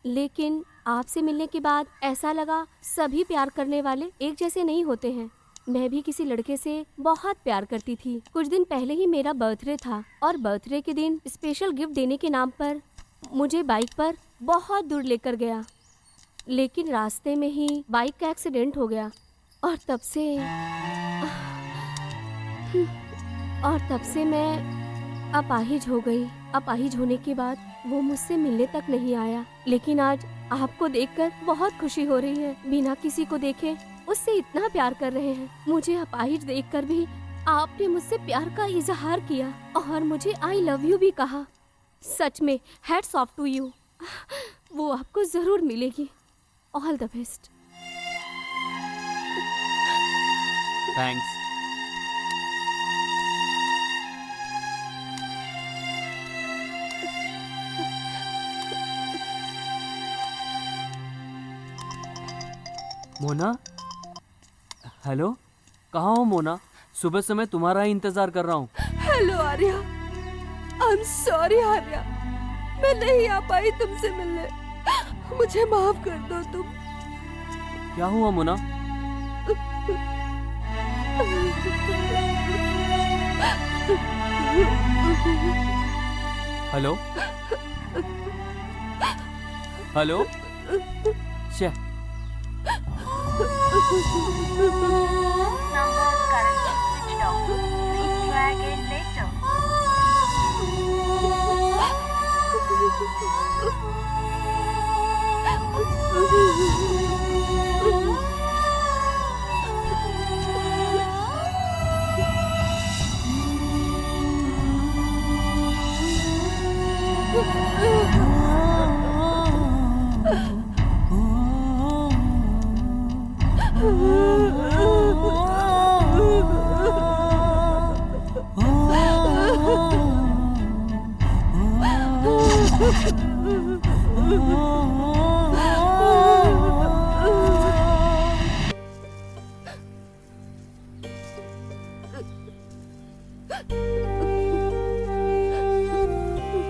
Speaker 11: लेकिन आपसे मिलने के बाद ऐसा लगा सभी प्यार करने वाले एक जैसे नहीं होते हैं। मैं भी किसी लड़के से बहुत प्यार करती थी। कुछ दिन पहले ही मेरा बर्थडे था और बर्थडे के दिन स्पेशल गिफ्ट देने के नाम पर मुझे बाइक पर बहुत दूर लेकर गया, लेकिन रास्ते में ही बाइक का एक्सीडेंट हो गया और तब से मैं अपाहिज हो गई। अपाहिज होने के बाद वो मुझसे मिलने तक नहीं आया, लेकिन आज आपको देखकर बहुत खुशी हो रही है। बिना किसी को देखे उससे इतना प्यार कर रहे हैं। मुझे अपाहिज देखकर भी आपने मुझसे प्यार का इजहार किया और मुझे आई लव यू भी कहा। सच में हैट्स ऑफ टू यू। वो आपको जरूर मिलेगी। All the best.
Speaker 5: Thanks. Mona, hello, कहाँ हो मोना? सुबह से मैं तुम्हारा ही इंतजार कर रहा हूँ।
Speaker 3: Hello Arya, I am sorry Arya, मैं नहीं आ पाई तुमसे मिलने, मुझे माफ कर दो तुम।
Speaker 5: क्या हुआ मोना? हेलो हेलो,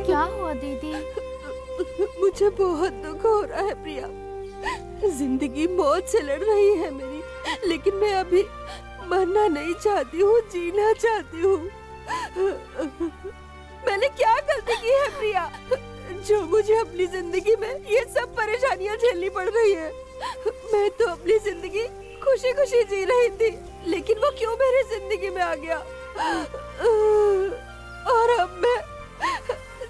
Speaker 9: क्या हुआ दीदी?
Speaker 3: मुझे बहुत दुख हो रहा है प्रिया। जिंदगी मौत से लड़ रही है मेरी, लेकिन मैं अभी मरना नहीं चाहती हूँ, जीना चाहती हूँ। मैंने क्या गलती की है प्रिया, जो मुझे अपनी जिंदगी में ये सब परेशानियाँ झेलनी पड़ रही है? मैं तो अपनी जिंदगी खुशी खुशी जी रही थी, लेकिन वो क्यों मेरी जिंदगी में आ गया? और अब मैं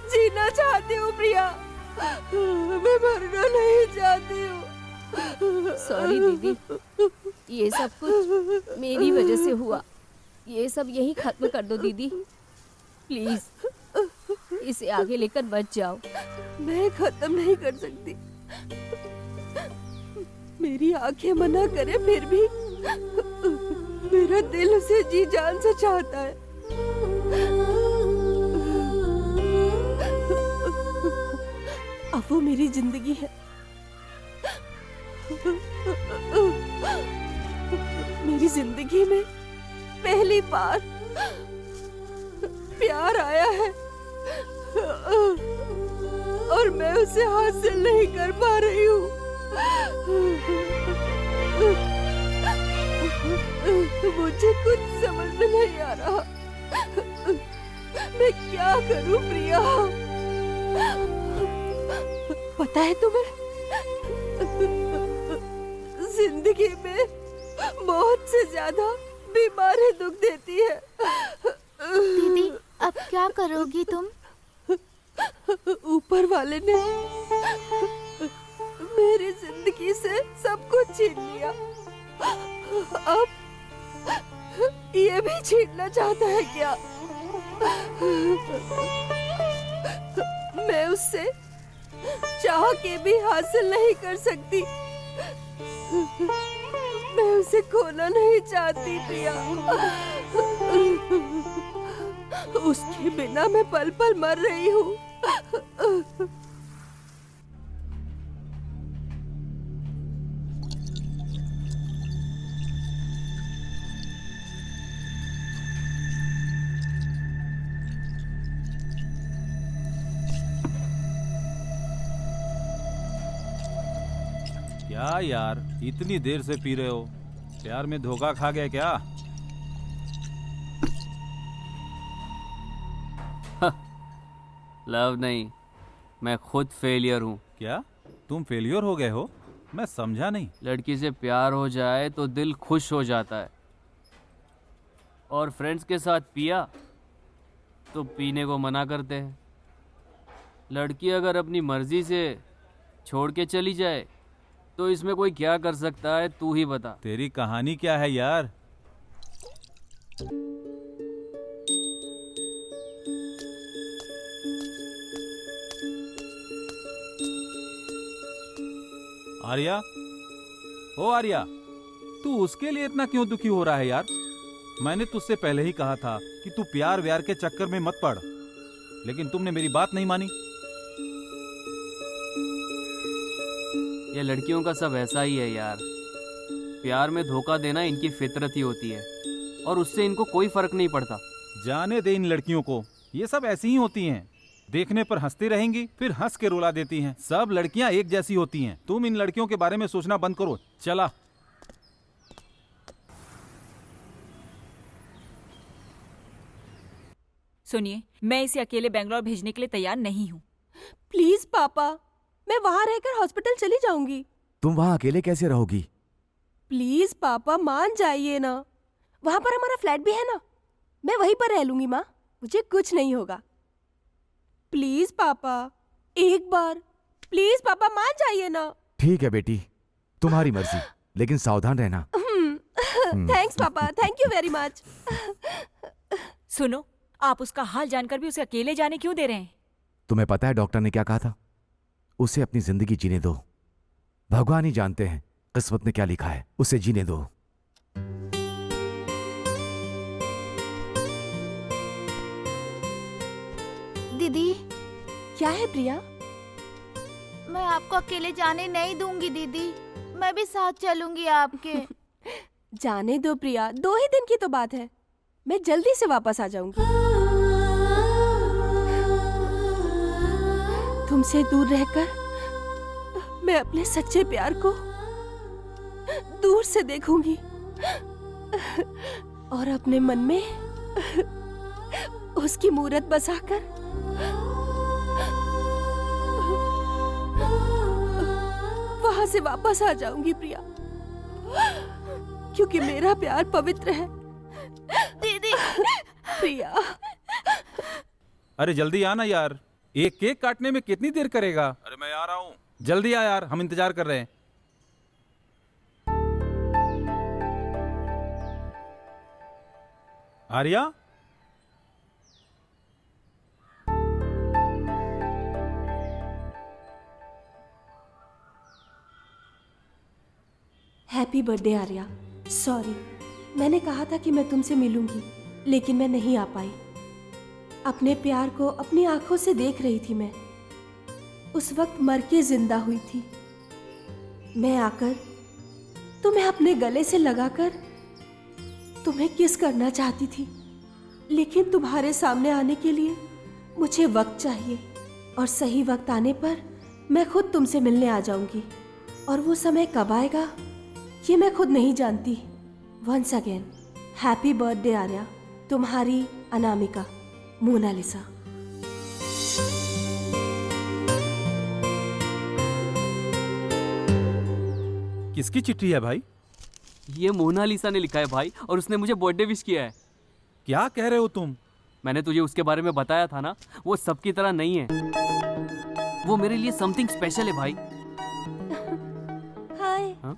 Speaker 3: जीना चाहती हूँ प्रिया, मैं मरना नहीं चाहती हूँ।
Speaker 11: सॉरी दीदी, ये सब कुछ मेरी वजह से हुआ। ये सब यही खत्म कर दो दीदी, प्लीज। इसे आगे लेकर मत जाओ।
Speaker 3: मैं खत्म नहीं कर सकती, मेरी आंखें मना करे फिर भी मेरा दिल उसे जी जान से चाहता है। अब वो मेरी जिंदगी है। मेरी जिंदगी में पहली बार प्यार आया है और मैं उसे हासिल नहीं कर पा रही हूँ। मुझे कुछ समझ में नहीं आ रहा, मैं क्या करूं प्रिया? पता है तुम्हें, जिंदगी में मौत से ज्यादा बीमारी दुख देती है।
Speaker 9: दीदी अब क्या करोगी तुम?
Speaker 3: ऊपर वाले ने मेरी जिंदगी से सब कुछ छीन लिया, अब ये भी छीनना चाहता है क्या? मैं उससे चाह के भी हासिल नहीं कर सकती, मैं उसे खोना नहीं चाहती प्रिया। उसके बिना मैं पल पल मर रही हूँ।
Speaker 7: क्या यार, इतनी देर से पी रहे हो? प्यार में धोखा खा गए क्या?
Speaker 5: लव नहीं, मैं खुद फेलियर हूँ।
Speaker 7: क्या तुम फेलियर हो गए हो? मैं समझा नहीं।
Speaker 5: लड़की से प्यार हो जाए तो दिल खुश हो जाता है, और फ्रेंड्स के साथ पिया तो पीने को मना करते हैं। लड़की अगर अपनी मर्जी से छोड़ के चली जाए तो इसमें कोई क्या कर सकता है, तू ही बता।
Speaker 7: तेरी कहानी क्या है यार? आर्या, ओ आर्या, तू उसके लिए इतना क्यों दुखी हो रहा है यार? मैंने तुझसे पहले ही कहा था कि तू प्यार व्यार के चक्कर में मत पड़, लेकिन तुमने मेरी बात नहीं मानी।
Speaker 5: ये लड़कियों का सब ऐसा ही है यार, प्यार में धोखा देना इनकी फितरत ही होती है, और उससे इनको कोई फर्क नहीं पड़ता।
Speaker 7: जाने दे इन लड़कियों को, ये सब ऐसी ही होती हैं। देखने पर हंसती रहेंगी, फिर हंस के रुला देती हैं। सब लड़कियां एक जैसी होती हैं। तुम इन लड़कियों के बारे में सोचना बंद करो। चला।
Speaker 1: सुनिए, मैं इसे अकेले बेंगलोर भेजने के लिए तैयार नहीं हूँ।
Speaker 3: प्लीज पापा, मैं वहाँ रहकर हॉस्पिटल चली जाऊंगी।
Speaker 14: तुम वहाँ अकेले कैसे रहोगी?
Speaker 3: प्लीज पापा मान जाइए ना, वहाँ पर हमारा फ्लैट भी है ना, मैं वहीं पर रह लूंगी माँ, मुझे कुछ नहीं होगा। प्लीज पापा, एक बार प्लीज पापा मान जाइए ना।
Speaker 14: ठीक है बेटी, तुम्हारी मर्जी, लेकिन सावधान रहना।
Speaker 3: थैंक्स पापा, थैंक यू वेरी मच।
Speaker 1: सुनो, आप उसका हाल जानकर भी उसे अकेले जाने क्यों दे रहे हैं?
Speaker 14: तुम्हें पता है डॉक्टर ने क्या कहा था? उसे अपनी जिंदगी जीने दो। भगवान ही जानते हैं किस्मत में क्या लिखा है, उसे जीने दो।
Speaker 9: दीदी,
Speaker 3: क्या है प्रिया?
Speaker 9: मैं आपको अकेले जाने नहीं दूंगी दीदी, मैं भी साथ चलूंगी आपके।
Speaker 3: जाने दो प्रिया, 2 ही दिन की तो बात है, मैं जल्दी से वापस आ जाऊंगी। तुमसे दूर रहकर मैं अपने सच्चे प्यार को दूर से देखूंगी और अपने मन में उसकी मूरत बसाकर वहां से वापस आ जाऊंगी प्रिया, क्योंकि मेरा प्यार पवित्र है।
Speaker 9: दीदी
Speaker 3: प्रिया,
Speaker 7: अरे जल्दी आना यार, एक केक काटने में कितनी देर करेगा? अरे मैं आ रहा हूँ, जल्दी आ यार, हम इंतजार कर रहे हैं। Arya,
Speaker 3: happy birthday Arya. Sorry, मैंने कहा था कि मैं तुमसे मिलूंगी, लेकिन मैं नहीं आ पाई। अपने प्यार को अपनी आंखों से देख रही थी मैं, उस वक्त मर के जिंदा हुई थी। मैं आकर तुम्हें अपने गले से लगाकर तुम्हें किस करना चाहती थी, लेकिन तुम्हारे सामने आने के लिए मुझे वक्त चाहिए, और सही वक्त आने पर मैं खुद तुमसे मिलने आ जाऊंगी। और वो समय कब आएगा ये मैं खुद नहीं जानती। Once again happy birthday Arya, तुम्हारी अनामिका, मोनालिसा।
Speaker 7: किसकी चिट्ठी है भाई?
Speaker 5: ये मोनालिसा ने लिखा है भाई, और उसने मुझे बर्थडे विश किया है।
Speaker 7: क्या कह रहे हो तुम?
Speaker 5: मैंने तुझे उसके बारे में बताया था ना, वो सबकी तरह नहीं है, वो मेरे लिए समथिंग स्पेशल है भाई।
Speaker 3: हाय।
Speaker 5: हाँ?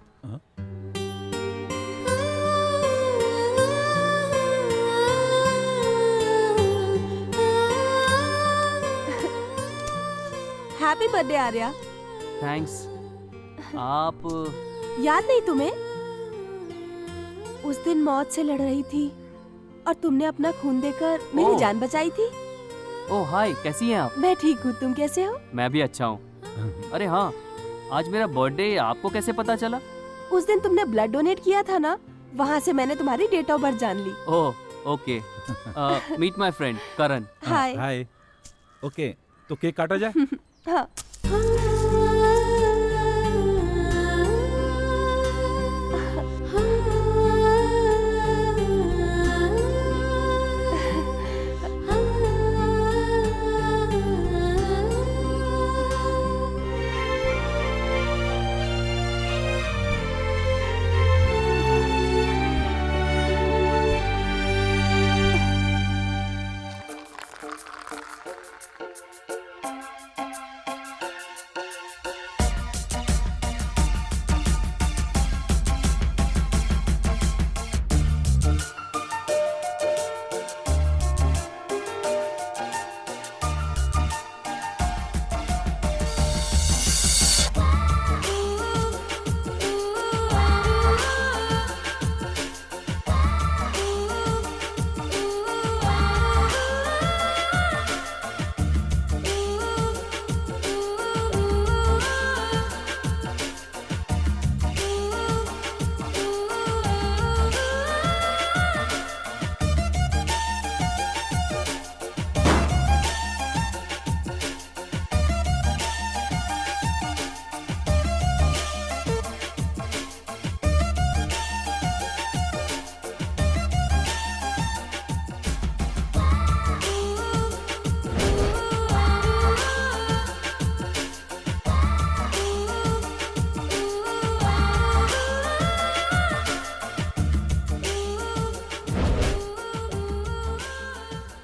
Speaker 3: Happy birthday Arya.
Speaker 5: थैंक्स। आप
Speaker 3: याद नहीं तुम्हें? उस दिन मौत से लड़ रही थी और तुमने अपना खून देकर मेरी
Speaker 5: ओह।
Speaker 3: जान बचाई थी।
Speaker 5: ओह हाय, कैसी हैं आप?
Speaker 3: मैं ठीक हूँ, तुम कैसे हो?
Speaker 5: मैं भी अच्छा हूँ। अरे हाँ, आज मेरा बर्थडे आपको कैसे पता चला?
Speaker 3: उस दिन तुमने ब्लड डोनेट किया था ना, वहाँ से मैंने तुम्हारी डेट ऑफ बर्थ जान ली।
Speaker 5: Oh okay. Meet my friend Karan.
Speaker 3: Hi.
Speaker 7: Hi. Okay, तो केक काटा जाए?
Speaker 3: हाँ।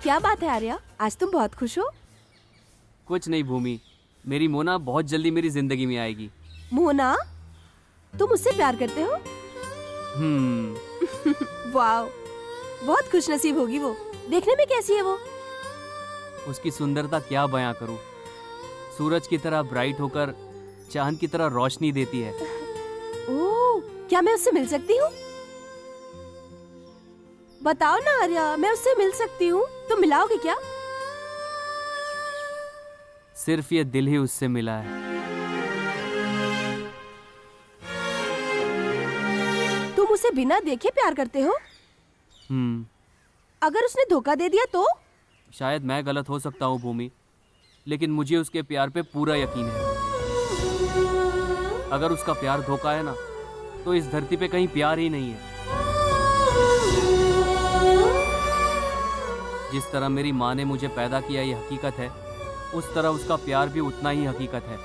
Speaker 3: क्या बात है आर्या, आज तुम बहुत खुश हो।
Speaker 5: कुछ नहीं भूमि, मेरी मोना बहुत जल्दी मेरी जिंदगी में आएगी।
Speaker 3: मोना, तुम उससे प्यार करते हो? वाह, बहुत खुशनसीब होगी वो। देखने में कैसी है वो?
Speaker 5: उसकी सुंदरता क्या बयां करूं। सूरज की तरह ब्राइट होकर चांद की तरह रोशनी देती है।
Speaker 3: ओह, क्या मैं उससे मिल सकती हूँ? बताओ ना आर्या, मैं उससे मिल सकती हूँ, तुम मिलाओगे क्या?
Speaker 5: सिर्फ ये दिल ही उससे मिला है।
Speaker 3: तुम उसे बिना देखे प्यार करते हो? अगर उसने धोखा दे दिया तो?
Speaker 5: शायद मैं गलत हो सकता हूँ भूमि, लेकिन मुझे उसके प्यार पे पूरा यकीन है। अगर उसका प्यार धोखा है ना, तो इस धरती पे कहीं प्यार ही नहीं है। जिस तरह मेरी माँ ने मुझे पैदा किया ये हकीकत है, उस तरह उसका प्यार भी उतना ही हकीकत है,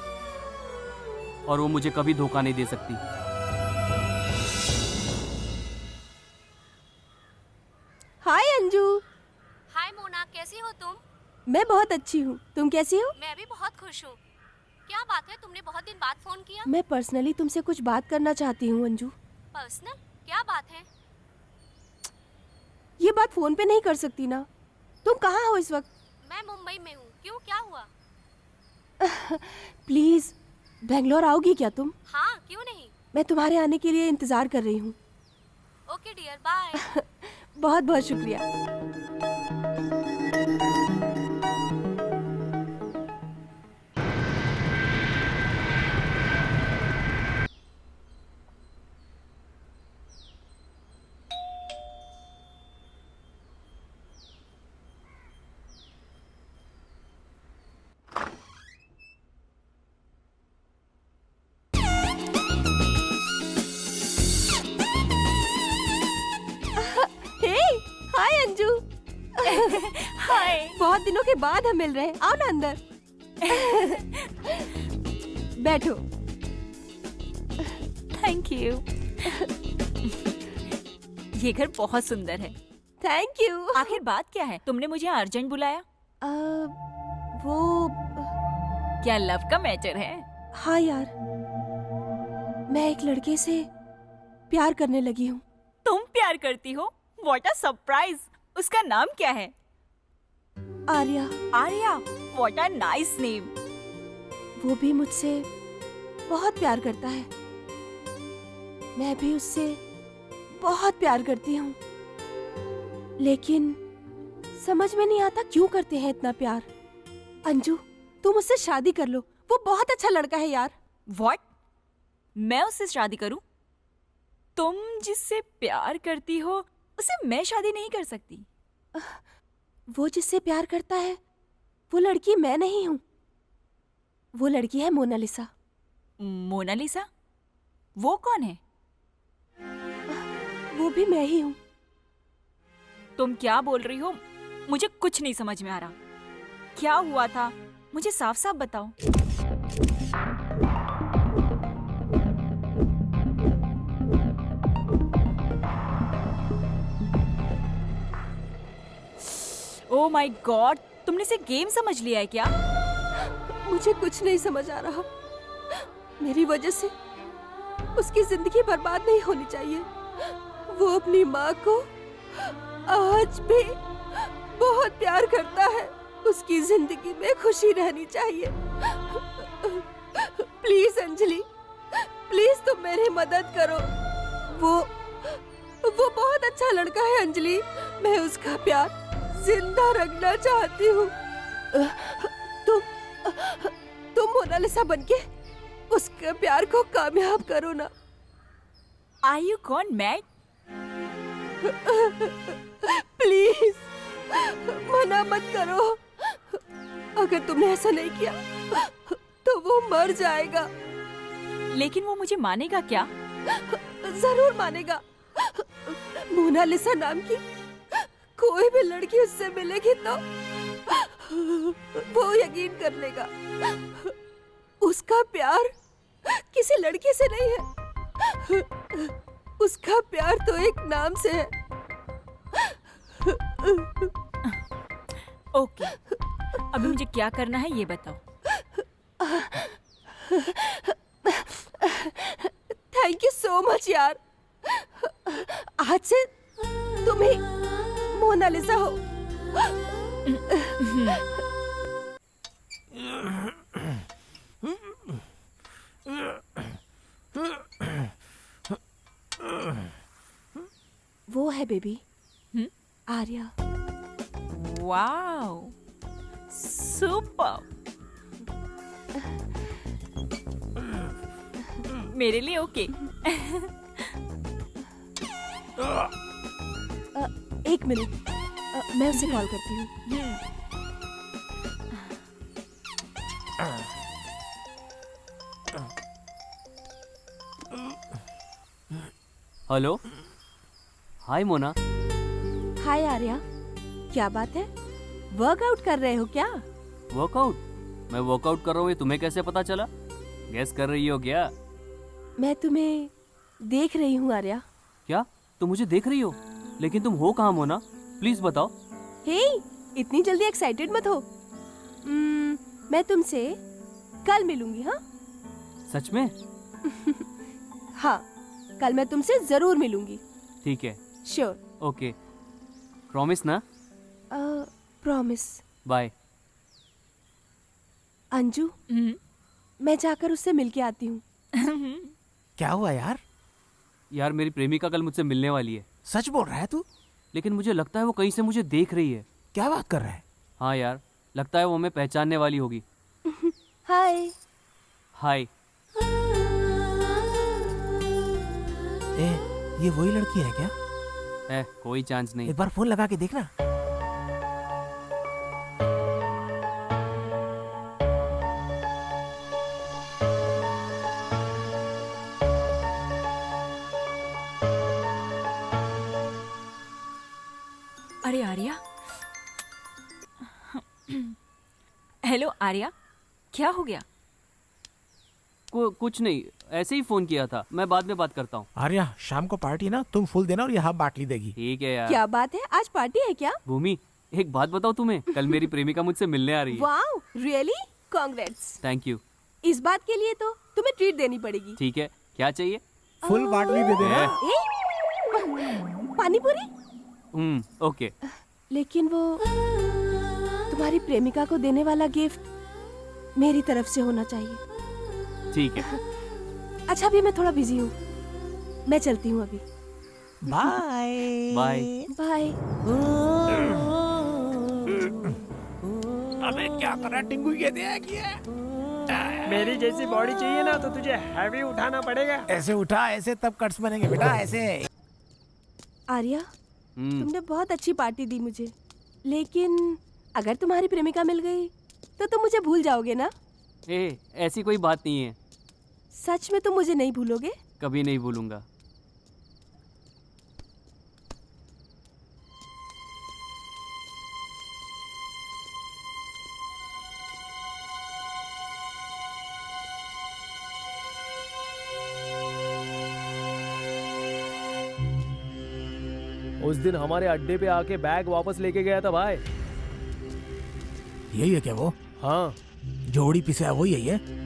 Speaker 5: और वो मुझे कभी धोखा नहीं दे सकती।
Speaker 3: हाय अंजू।
Speaker 11: हाय मोना, कैसी हो तुम?
Speaker 3: मैं बहुत अच्छी हूँ, तुम कैसी हो?
Speaker 11: मैं भी बहुत खुश हूँ। क्या बात है, तुमने बहुत दिन बाद फोन किया?
Speaker 3: मैं पर्सनली तुमसे कुछ बात करना चाहती हूँ अंजू।
Speaker 11: पर्सनल? क्या बात है?
Speaker 3: ये बात फोन पे नहीं कर सकती ना। तुम कहाँ हो इस वक्त?
Speaker 11: मैं मुंबई में हूँ। क्यों, क्या हुआ?
Speaker 3: प्लीज, बेंगलोर आओगी क्या तुम?
Speaker 11: हाँ, क्यों नहीं।
Speaker 3: मैं तुम्हारे आने के लिए इंतजार कर रही हूँ।
Speaker 11: Okay dear, bye.
Speaker 3: बहुत बहुत शुक्रिया।
Speaker 1: हाय।
Speaker 3: बहुत दिनों के बाद हम मिल रहे हैं, आओ ना अंदर। बैठो।
Speaker 1: Thank you. ये घर बहुत सुंदर है।
Speaker 3: Thank you.
Speaker 1: आखिर बात क्या है, तुमने मुझे अर्जेंट बुलाया?
Speaker 3: वो
Speaker 1: क्या लव का मैटर है?
Speaker 3: हाँ यार, मैं एक लड़के से प्यार करने लगी हूँ।
Speaker 1: तुम प्यार करती हो? What a surprise. उसका नाम क्या है?
Speaker 3: Arya.
Speaker 1: Arya, what a nice name.
Speaker 3: वो भी मुझसे बहुत प्यार करता है, मैं भी उससे बहुत प्यार करती हूँ, लेकिन समझ में नहीं आता क्यों करते हैं इतना प्यार। अंजू, तुम उससे शादी कर लो, वो बहुत अच्छा लड़का है यार।
Speaker 1: व्हाट? मैं उससे शादी करूं? तुम जिससे प्यार करती हो उसे मैं शादी नहीं कर सकती।
Speaker 3: वो जिससे प्यार करता है वो लड़की मैं नहीं हूँ, वो लड़की है मोनालिसा।
Speaker 1: मोनालिसा? वो कौन है?
Speaker 3: वो भी मैं ही हूँ।
Speaker 1: तुम क्या बोल रही हो? मुझे कुछ नहीं समझ में आ रहा। क्या हुआ था, मुझे साफ साफ बताओ। ओह माय गॉड, तुमने इसे गेम समझ लिया है क्या?
Speaker 3: मुझे कुछ नहीं समझ आ रहा। मेरी वजह से उसकी जिंदगी बर्बाद नहीं होनी चाहिए। वो अपनी माँ को आज भी बहुत प्यार करता है, उसकी जिंदगी में खुशी रहनी चाहिए। प्लीज अंजलि, प्लीज तुम मेरी मदद करो। वो बहुत अच्छा लड़का है अंजलि, मैं उसका प्यार जिंदा रखना चाहती हूँ। तुम मोनालिसा बनके उसके प्यार को कामयाब करो ना।
Speaker 1: Are you gone mad?
Speaker 3: Please मना मत करो। अगर तुमने ऐसा नहीं किया तो वो मर जाएगा।
Speaker 1: लेकिन वो मुझे मानेगा क्या?
Speaker 3: जरूर मानेगा। मोनालिसा नाम की कोई भी लड़की उससे मिलेगी तो वो यकीन कर लेगा। उसका प्यार किसी लड़की से नहीं है, उसका प्यार तो एक नाम से है।
Speaker 1: ओके, अभी मुझे क्या करना है ये बताओ।
Speaker 3: थैंक यू सो मच यार। आज से तुम ही मोनालिसा हो। वो है बेबी, आर्या।
Speaker 1: Wow, super. मेरे लिए ओके।
Speaker 3: एक मिनट, मैं उसे कॉल करती हूँ।
Speaker 5: हेलो, हाय मोना।
Speaker 3: हाय आर्या, क्या बात है? वर्कआउट कर रहे हो क्या?
Speaker 5: वर्कआउट? मैं वर्कआउट कर रहा हूँ ये तुम्हें कैसे पता चला? गैस कर रही हो क्या?
Speaker 3: मैं तुम्हें देख रही हूँ आर्या।
Speaker 5: क्या तुम मुझे देख रही हो? लेकिन तुम हो कहाँ मोना, प्लीज बताओ।
Speaker 3: हे, इतनी जल्दी एक्साइटेड मत हो। मैं तुमसे कल मिलूंगी। हाँ
Speaker 5: सच में?
Speaker 3: हाँ, कल मैं तुमसे जरूर मिलूंगी।
Speaker 5: ठीक है।
Speaker 3: श्योर।
Speaker 5: ओके, प्रॉमिस ना?
Speaker 3: प्रॉमिस।
Speaker 5: बाय।
Speaker 3: अंजू, मैं जाकर उससे मिलके आती हूँ।
Speaker 2: क्या हुआ यार?
Speaker 5: यार मेरी प्रेमिका कल मुझसे मिलने वाली है।
Speaker 2: सच बोल रहा है तू?
Speaker 5: लेकिन मुझे लगता है वो कहीं से मुझे देख रही है।
Speaker 2: क्या बात कर रहा है?
Speaker 5: हाँ यार, लगता है वो हमें पहचानने वाली होगी।
Speaker 3: हाय।
Speaker 5: हाय।
Speaker 2: ये वही लड़की है क्या?
Speaker 5: कोई चांस नहीं।
Speaker 2: एक बार फोन लगा के देखना।
Speaker 1: अरे आर्या। हेलो आर्या, क्या हो गया?
Speaker 5: कुछ नहीं, ऐसे ही फोन किया था। मैं बाद में बात करता हूँ।
Speaker 2: आर्या, शाम को पार्टी ना, तुम फुल देना और ये हाफ बाटली देगी।
Speaker 5: ठीक है यार।
Speaker 3: क्या बात है, आज पार्टी है क्या?
Speaker 5: भूमि, एक बात बताओ तुम्हें, कल मेरी प्रेमिका मुझसे मिलने आ रही है।
Speaker 3: Wow, really? Congrats.
Speaker 5: Thank you.
Speaker 3: इस बात के लिए तो तुम्हें ट्रीट देनी पड़ेगी।
Speaker 5: ठीक है, क्या चाहिए?
Speaker 2: फुल बाटली दे देना।
Speaker 3: पानी पूरी?
Speaker 5: ओके।
Speaker 3: लेकिन वो तुम्हारी प्रेमिका को देने वाला गिफ्ट मेरी तरफ से होना चाहिए।
Speaker 5: ठीक है।
Speaker 3: अच्छा, अभी मैं थोड़ा बिजी हूँ, मैं चलती हूँ अभी।
Speaker 2: Bye
Speaker 5: bye
Speaker 3: bye.
Speaker 2: अबे क्या कर रहा है टिंगू? ये देख ये।
Speaker 6: मेरी जैसी बॉडी चाहिए ना तो तुझे हैवी उठाना पड़ेगा।
Speaker 2: ऐसे उठा, ऐसे तब कट्स बनेंगे बेटा, ऐसे।
Speaker 3: आर्या, तुमने बहुत अच्छी पार्टी दी मुझे, लेकिन अगर तुम्हारी प्रेमिका मिल गई तो तुम मुझे भूल जाओगे ना?
Speaker 5: ऐसी कोई बात नहीं है।
Speaker 3: सच में तुम मुझे नहीं भूलोगे?
Speaker 5: कभी नहीं भूलूंगा।
Speaker 4: उस दिन हमारे अड्डे पे आके बैग वापस लेके गया था भाई।
Speaker 2: यही है क्या वो?
Speaker 4: हाँ,
Speaker 2: जोड़ी पिसा है वो यही है।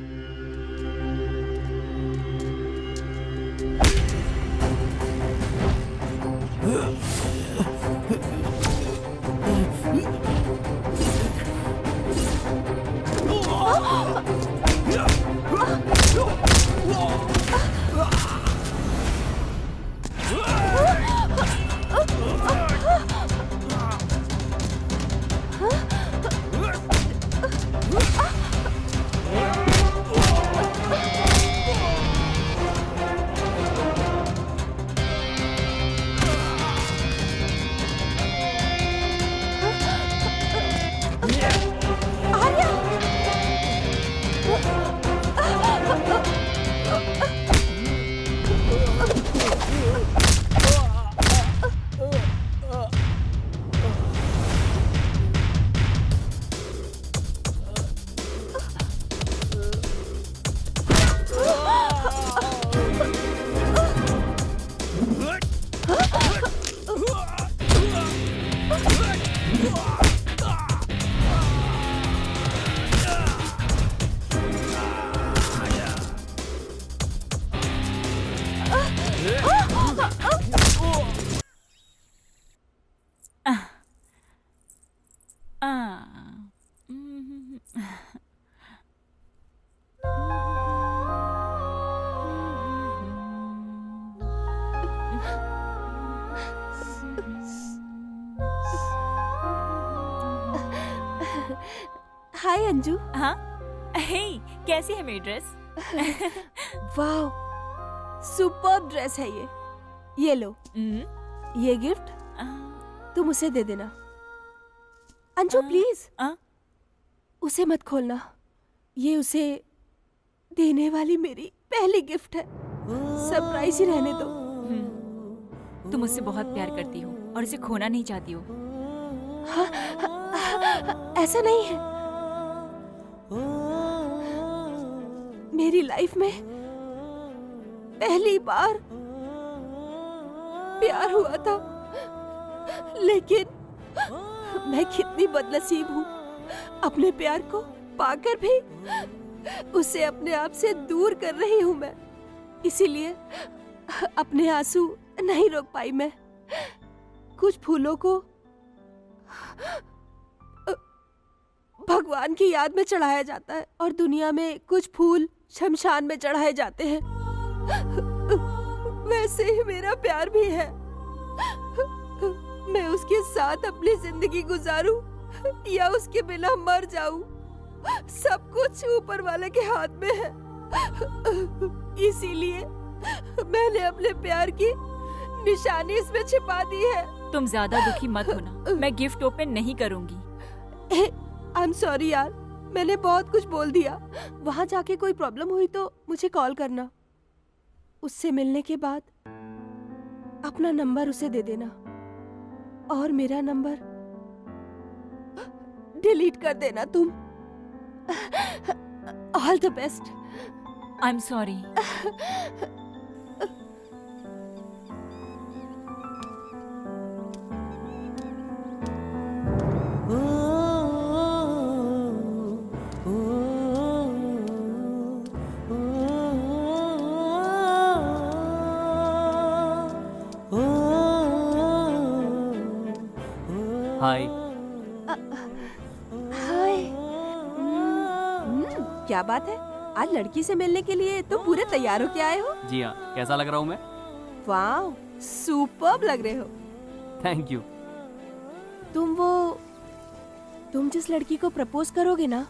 Speaker 3: हाय अंजू।
Speaker 1: हाँ, हे, कैसी है मेरी ड्रेस?
Speaker 3: वाह, सुपर्ब ड्रेस है ये लो। ये गिफ्ट तुम उसे दे देना। अंजू प्लीज उसे मत खोलना, ये उसे देने वाली मेरी पहली गिफ्ट है। सरप्राइज ही रहने दो।
Speaker 1: तुम मुझसे बहुत प्यार करती हो और इसे खोना नहीं चाहती हो।
Speaker 3: ऐसा नहीं है। मेरी लाइफ में पहली बार प्यार हुआ था, लेकिन मैं कितनी बदनसीब हूँ। अपने प्यार को पाकर भी उसे अपने आप से दूर कर रही हूँ मैं। इसीलिए अपने आंसू नहीं रोक पाई मैं। कुछ फूलों को भगवान की याद में चढ़ाया जाता है और दुनिया में कुछ फूल शमशान में चढ़ाए जाते हैं। वैसे ही मेरा प्यार भी है। मैं उसके साथ अपनी जिंदगी गुजारूं या उसके बिना मर जाऊं, सब कुछ ऊपर वाले के हाथ में है। इसीलिए मैंने अपने प्यार की निशानी इसमें छिपा दी है।
Speaker 1: तुम ज्यादा दुखी मत होना, मैं गिफ्ट ओपन नहीं करूंगी।
Speaker 3: आई एम सॉरी यार, मैंने बहुत कुछ बोल दिया। वहां जाके कोई प्रॉब्लम हुई तो मुझे कॉल करना। उससे मिलने के बाद अपना नंबर उसे दे देना और मेरा नंबर डिलीट कर देना तुम। All the best.
Speaker 1: I am sorry.
Speaker 5: Hi.
Speaker 3: Hi. क्या बात है, आज लड़की से मिलने के लिए तुम पूरे तैयार होके आए हो?
Speaker 5: जी हाँ, कैसा लग रहा हूँ मैं?
Speaker 3: वाह, सुपर्ब लग रहे हो।
Speaker 5: Thank you.
Speaker 3: तुम जिस लड़की को प्रपोज करोगे ना,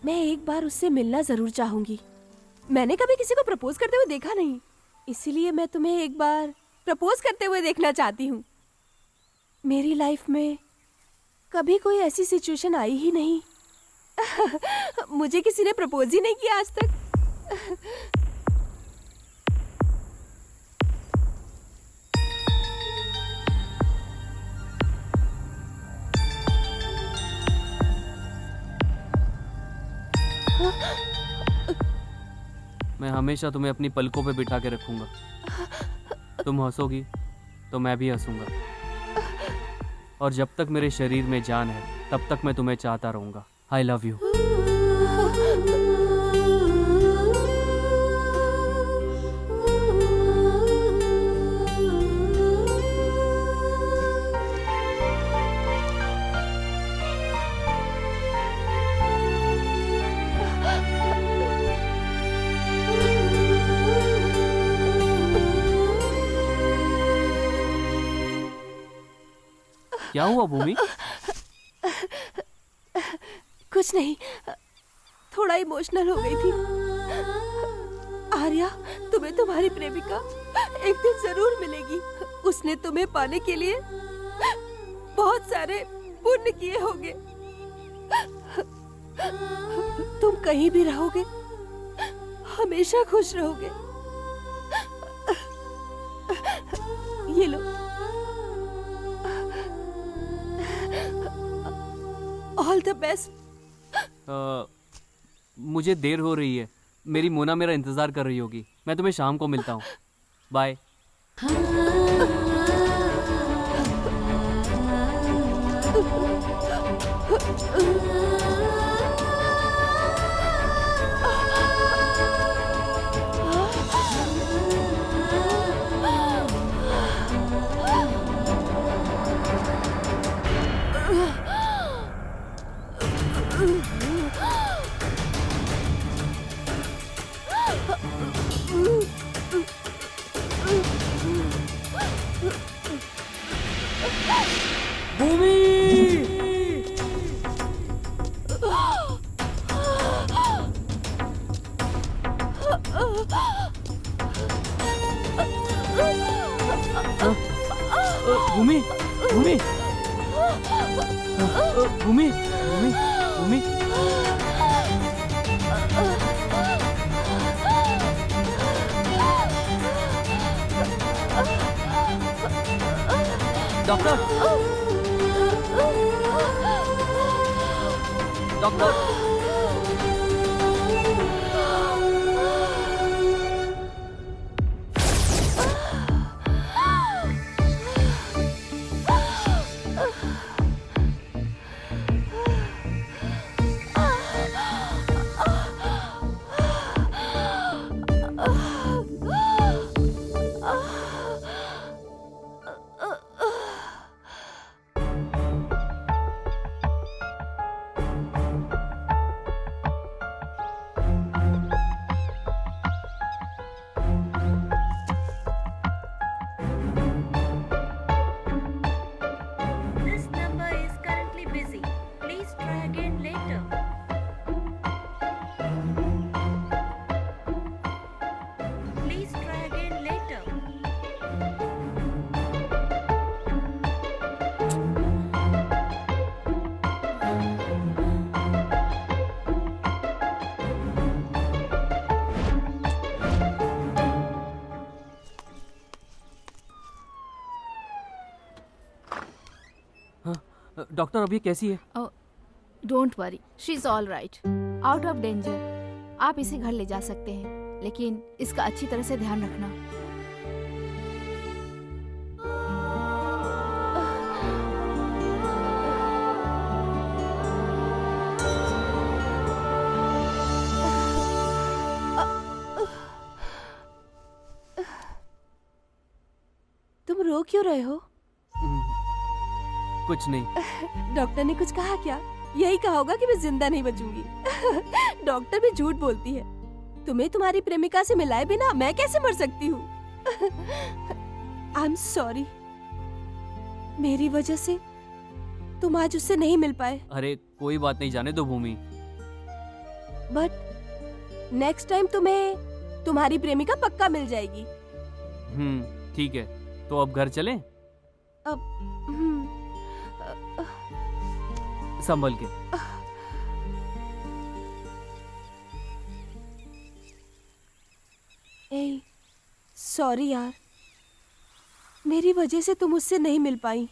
Speaker 3: मैं एक बार उससे मिलना जरूर चाहूंगी। मैंने कभी किसी को प्रपोज करते हुए देखा नहीं, इसीलिए मैं तुम्हें एक बार प्रपोज करते हुए देखना चाहती हूँ। मेरी लाइफ में कभी कोई ऐसी सिचुएशन आई ही नहीं। मुझे किसी ने प्रपोज ही नहीं किया आज तक।
Speaker 5: मैं हमेशा तुम्हें अपनी पलकों पे बिठा के रखूंगा। तुम हंसोगी तो मैं भी हंसूंगा, और जब तक मेरे शरीर में जान है तब तक मैं तुम्हें चाहता रहूंगा। आई लव यू। क्या हुआ भूमि?
Speaker 3: कुछ नहीं, थोड़ा इमोशनल हो गई थी। आर्या, तुम्हें तुम्हारी प्रेमिका एक दिन जरूर मिलेगी। उसने तुम्हें पाने के लिए बहुत सारे पुण्य किए होंगे। तुम कहीं भी रहोगे, हमेशा खुश रहोगे। ये लो। All the best.
Speaker 5: मुझे देर हो रही है, मेरी मोना मेरा इंतजार कर रही होगी। मैं तुम्हें शाम को मिलता हूँ। बाय। भूमि भूमि भूमि भूमि भूमि डॉक्टर डॉक्टर डॉक्टर अभी कैसी है?
Speaker 9: Don't worry, she is all right, out of danger. आप इसे घर ले जा सकते हैं, लेकिन इसका अच्छी तरह से ध्यान रखना।
Speaker 3: तुम रो क्यों रहे हो?
Speaker 5: कुछ नहीं।
Speaker 3: डॉक्टर ने कुछ कहा क्या? यही कहा होगा कि मैं जिंदा नहीं बचूंगी। डॉक्टर भी झूठ बोलती है। तुम्हें तुम्हारी प्रेमिका से मिलाए बिना मैं कैसे मर सकती हूँ? आई एम सॉरी, मेरी वजह से तुम आज उससे नहीं मिल पाए।
Speaker 5: अरे कोई बात नहीं, जाने दो भूमि।
Speaker 3: बट नेक्स्ट टाइम तुम्हें तुम्हारी प्रेमिका पक्का मिल जाएगी।
Speaker 5: ठीक है, तो अब घर चलें?
Speaker 3: अब
Speaker 5: संभल के।
Speaker 3: ए, सॉरी यार, मेरी वजह से तुम उससे नहीं मिल पाई।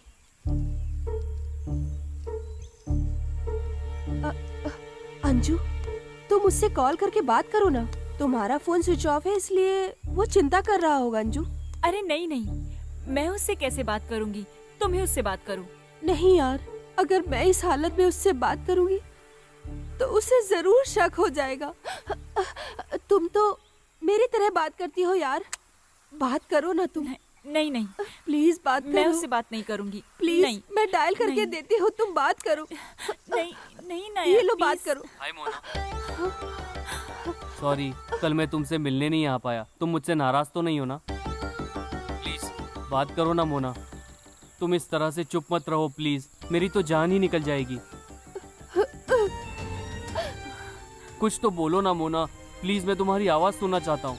Speaker 3: अंजू, तुम उससे कॉल करके बात करो ना। तुम्हारा फोन स्विच ऑफ है, इसलिए वो चिंता कर रहा होगा। अंजू,
Speaker 1: अरे नहीं नहीं, मैं उससे कैसे बात करूंगी? तुम ही उससे बात करो।
Speaker 3: नहीं यार, अगर मैं इस हालत में उससे बात करूंगी तो उसे जरूर शक हो जाएगा। तुम तो मेरी तरह बात करती हो यार, बात करो ना तुम।
Speaker 1: नहीं नहीं,
Speaker 3: प्लीज बात करो।
Speaker 1: मैं उससे बात नहीं करूंगी।
Speaker 3: प्लीज
Speaker 1: नहीं,
Speaker 3: मैं डायल करके
Speaker 1: नहीं।
Speaker 3: देती हूँ, तुम बात करो।
Speaker 1: नहीं नहीं ना,
Speaker 3: ये लो बात करो।
Speaker 5: हाय मोना, सॉरी, कल मैं तुमसे मिलने नहीं आ पाया। तुम मुझसे नाराज तो नहीं हो ना? प्लीज बात करो ना मोना, तुम इस तरह से चुप मत रहो प्लीज, मेरी तो जान ही निकल जाएगी। कुछ तो बोलो ना मोना, प्लीज, मैं तुम्हारी आवाज सुनना चाहता हूँ।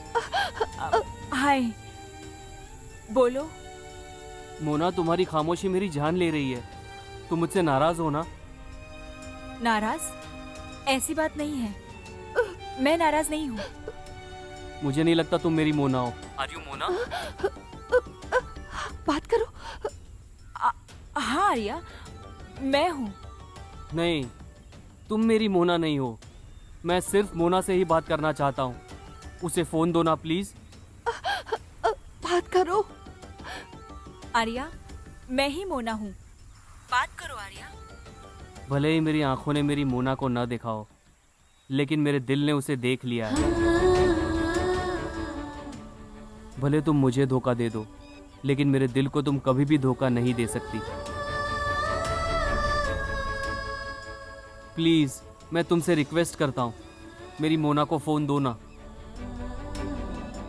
Speaker 1: हाय, बोलो।
Speaker 5: मोना, तुम्हारी खामोशी मेरी जान ले रही है। तुम मुझसे नाराज हो ना?
Speaker 1: नाराज? ऐसी बात नहीं है, मैं नाराज नहीं हूँ।
Speaker 5: मुझे नहीं लगता तुम मेरी मोना हो। Are you Mona?
Speaker 3: बात करो।
Speaker 1: हाँ आर्या, मैं हूँ।
Speaker 5: नहीं, तुम मेरी मोना नहीं हो। मैं सिर्फ मोना से ही बात करना चाहता हूँ। उसे फोन दो ना प्लीज।
Speaker 3: बात करो।
Speaker 1: आर्या, मैं ही मोना हूँ, बात करो आर्या।
Speaker 5: भले ही मेरी आंखों ने मेरी मोना को न देखा हो, लेकिन मेरे दिल ने उसे देख लिया है। भले तुम मुझे धोखा दे दो, लेकिन मेरे दिल को तुम कभी भी धोखा नहीं दे सकती। प्लीज, मैं तुमसे रिक्वेस्ट करता हूँ, मेरी मोना को फोन दो ना।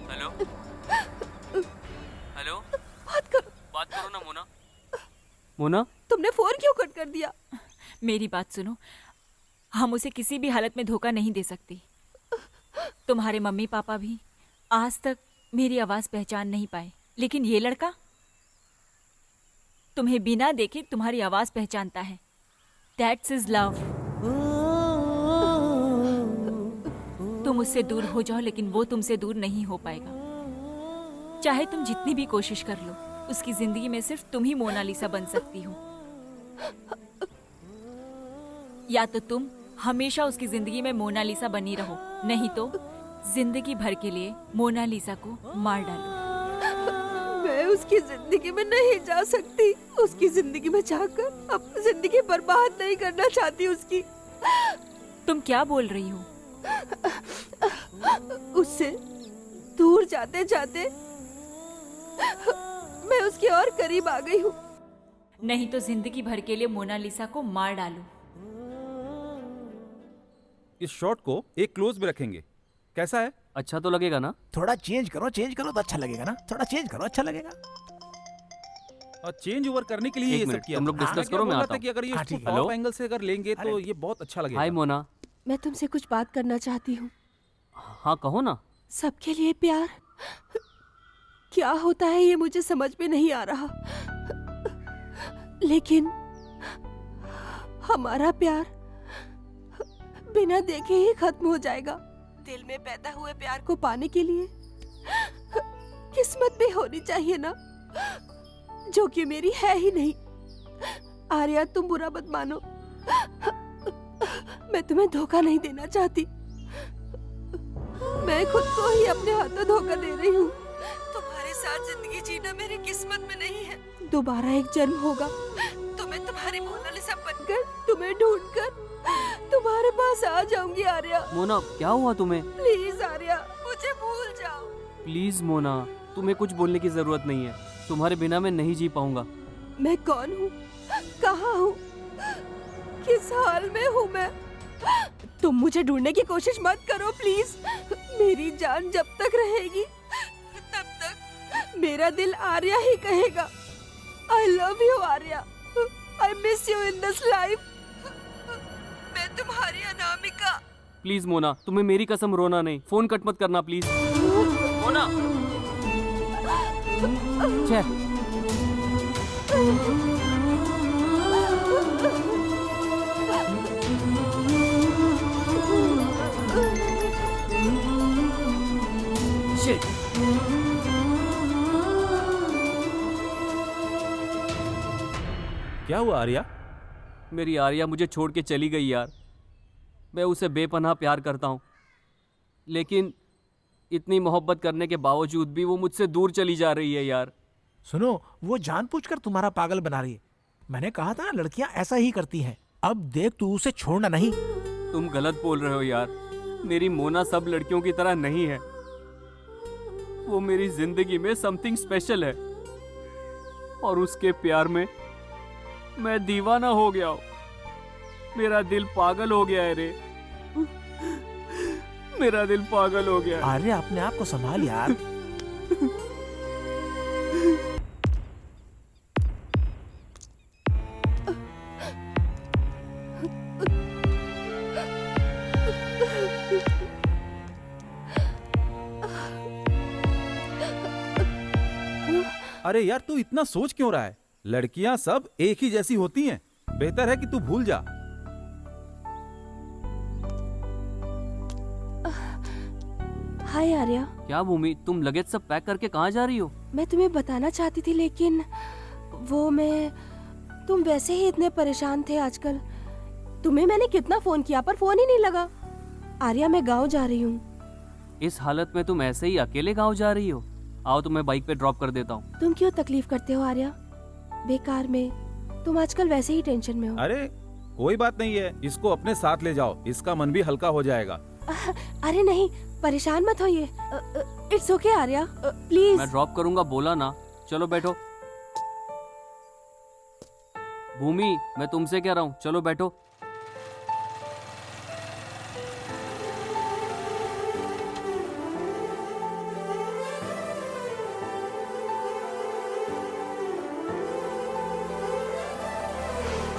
Speaker 5: हेलो हेलो, बात करो ना मोना। मोना,
Speaker 3: तुमने फोन क्यों कट कर दिया?
Speaker 1: मेरी बात सुनो, हम उसे किसी भी हालत में धोखा नहीं दे सकती। तुम्हारे मम्मी पापा भी आज तक मेरी आवाज पहचान नहीं पाए, लेकिन ये लड़का तुम्हें बिना देखे तुम्हारी आवाज पहचानता है। That's is love. तुम उससे दूर हो जाओ लेकिन वो तुमसे दूर नहीं हो पाएगा। चाहे तुम जितनी भी कोशिश कर लो, उसकी जिंदगी में सिर्फ तुम ही मोनालिसा बन सकती हो। या तो तुम हमेशा उसकी जिंदगी में मोनालिसा बनी रहो, नहीं तो जिंदगी भर के लिए मोनालिसा को मार डालो।
Speaker 3: मैं उसकी जिंदगी में नहीं जा सकती। उसकी जिंदगी में जाकर अपनी जिंदगी बर्बाद नहीं करना चाहती उसकी।
Speaker 1: तुम क्या बोल रही हो?
Speaker 3: उससे दूर जाते जाते मैं उसके और करीब आ गई हूँ।
Speaker 1: नहीं तो जिंदगी भर के लिए मोनालिसा को मार डालो।
Speaker 7: इस शॉट को एक क्लोज में रखेंगे, कैसा है?
Speaker 5: अच्छा तो लगेगा ना?
Speaker 2: थोड़ा चेंज करो तो अच्छा लगेगा ना। थोड़ा चेंज करो, अच्छा लगेगा।
Speaker 7: और चेंज ओवर करने के लिए
Speaker 5: एक
Speaker 7: ये
Speaker 5: मिनट,
Speaker 7: सब किया।
Speaker 5: तुम लोग डिस्कस करो, मैं आता हूं।
Speaker 7: कि अगर ये
Speaker 2: हाँ,
Speaker 7: इसको
Speaker 2: ठीक है।
Speaker 7: टॉप एंगल से अगर लेंगे तो ये बहुत अच्छा लगेगा।
Speaker 5: हाय मोना।
Speaker 3: मैं तुमसे कुछ बात करना चाहती हूँ।
Speaker 5: हाँ कहो ना।
Speaker 3: सबके लिए प्यार क्या होता है ये मुझे समझ में नहीं आ रहा, लेकिन हमारा प्यार बिना देखे ही खत्म हो जाएगा। दिल में पैदा हुए प्यार को पाने के लिए किस्मत भी होनी चाहिए ना, जो कि मेरी है ही नहीं। आर्या तुम बुरा मत मानो, मैं तुम्हें धोखा नहीं देना चाहती। मैं खुद को ही अपने हाथों धोखा दे रही हूँ। तुम्हारे साथ जिंदगी जीना मेरी किस्मत में नहीं है। दोबारा एक जन्म होगा तो मैं तुम्हारी मोनालिसा बनकर तुम्हें ढूंढकर तुम्हारे पास आ जाऊंगी। आर्या
Speaker 5: मोना क्या हुआ तुम्हें?
Speaker 3: प्लीज आर्या मुझे भूल जाओ।
Speaker 5: प्लीज मोना, तुम्हें कुछ बोलने की जरूरत नहीं है। तुम्हारे बिना मैं नहीं जी पाऊंगा।
Speaker 3: मैं कौन हूँ, कहाँ हूँ, किस हाल में हूँ मैं? तुम मुझे ढूंढने की कोशिश मत करो प्लीज। मेरी जान जब तक रहेगी तब तक मेरा दिल आर्या ही कहेगा। आई love you Arya, I miss you in this life. मैं तुम्हारी अनामिका।
Speaker 5: प्लीज मोना, तुम्हें मेरी कसम रोना नहीं। फोन कट मत करना प्लीज। मोना छे। Shit.
Speaker 7: क्या हुआ आर्या?
Speaker 5: मेरी आर्या मुझे छोड़ के चली गई यार। मैं उसे बेपनाह प्यार करता हूँ, लेकिन इतनी मोहब्बत करने के बावजूद भी वो मुझसे दूर चली जा रही है यार।
Speaker 2: सुनो, वो जानबूझकर तुम्हारा पागल बना रही है। मैंने कहा था ना, लड़कियां ऐसा ही करती हैं। अब देख, तू उसे छोड़ना नहीं।
Speaker 5: तुम गलत बोल रहे हो यार। मेरी मोना सब लड़कियों की तरह नहीं है। वो मेरी जिंदगी में समथिंग स्पेशल है, और उसके प्यार में मैं दीवाना हो गया हूँ। मेरा दिल पागल हो गया है रे। मेरा दिल पागल हो गया।
Speaker 2: अरे अपने आप को संभाल यार।
Speaker 7: अरे यार तू इतना सोच क्यों रहा है? लड़कियां सब एक ही जैसी होती हैं। बेहतर है कि तू भूल जा।
Speaker 3: हाय आर्या।
Speaker 5: क्या भूमि, तुम लगेज सब पैक करके कहाँ जा रही हो?
Speaker 3: मैं तुम्हें बताना चाहती थी, लेकिन तुम वैसे ही इतने परेशान थे आजकल। तुम्हें मैंने कितना फोन किया पर फोन ही नहीं लगा। आर्या मैं गांव जा रही हूँ।
Speaker 5: इस हालत में तुम ऐसे ही अकेले गाँव जा रही हो? आओ तुम्हें बाइक पे ड्रॉप कर देता हूँ।
Speaker 3: तुम क्यों तकलीफ करते हो आर्या? बेकार में। तुम आजकल वैसे ही टेंशन में हो।
Speaker 7: अरे कोई बात नहीं है, इसको अपने साथ ले जाओ, इसका मन भी हल्का हो जाएगा।
Speaker 3: अरे नहीं, परेशान मत होइए। It's okay Arya, please.
Speaker 5: मैं ड्रॉप करूंगा बोला ना। चलो बैठो। भूमि, मैं तुमसे कह रहा हूँ, चलो बैठो।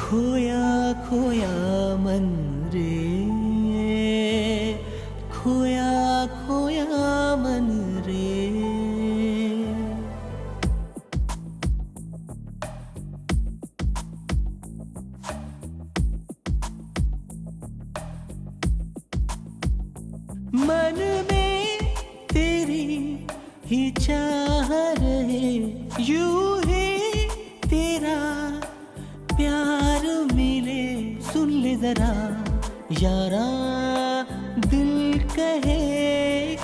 Speaker 13: खोया खोया मन रे, खोया खोया मन रे। मन में तेरी ही चाह रहे, यूं ही तेरा प्यार मिले। सुन ले जरा यारा, दिल कहे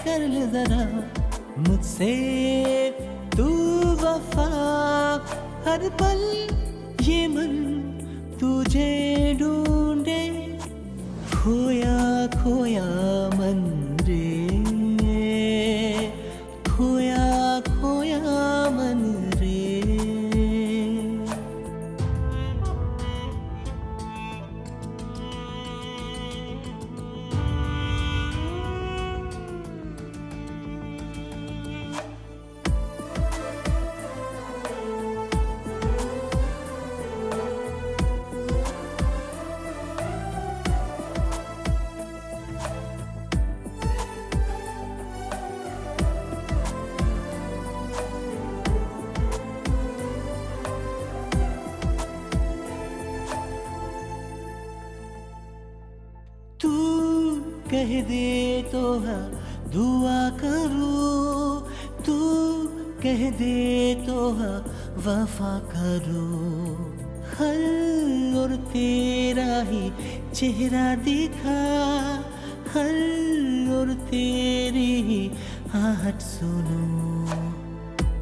Speaker 13: कर ले जरा मुझसे तू वफा। हर पल ये मन तुझे ढूंढे, खोया खोया मन रे, खोया खोया मन रे। कह दे तो हाँ दुआ करूं, तू कह दे तो हाँ वफा करूं। हर और तेरा ही चेहरा दिखा, हर और तेरी ही आहट सुनूं।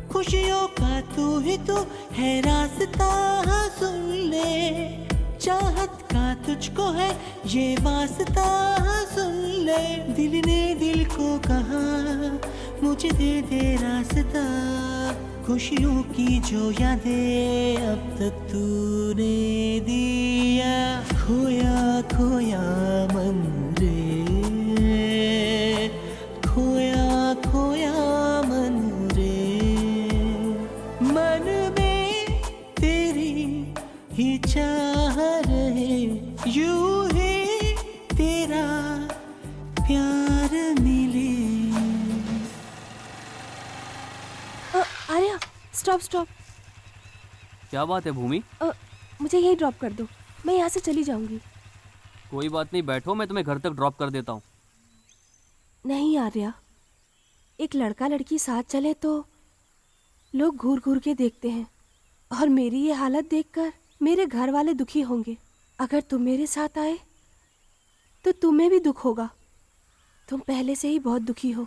Speaker 13: खुशियों का तू ही तो है रास्ता, सुन ले चाहत का तुझको है ये वास्ता। सुन ले दिल ने दिल को कहा मुझे दे दे रास्ता। खुशियों की जो यादें अब तक तूने दिया, खोया खोया मन रे, खोया खोया मन रे। मन में तेरी ही चाह रहे, यूं ही तेरा प्यार मिले।
Speaker 3: Arya stop stop.
Speaker 5: क्या बात है भूमि?
Speaker 3: मुझे यहीं ड्रॉप कर दो, मैं यहाँ से चली जाऊंगी।
Speaker 5: कोई बात नहीं, बैठो, मैं तुम्हें घर तक ड्रॉप कर देता हूँ।
Speaker 3: नहीं आर्या, एक लड़का लड़की साथ चले तो लोग घूर घूर के देखते हैं, और मेरी ये हालत देखकर मेरे घर वाले दुखी होंगे। अगर तुम मेरे साथ आए तो तुम्हें भी दुख होगा। तुम पहले से ही बहुत दुखी हो,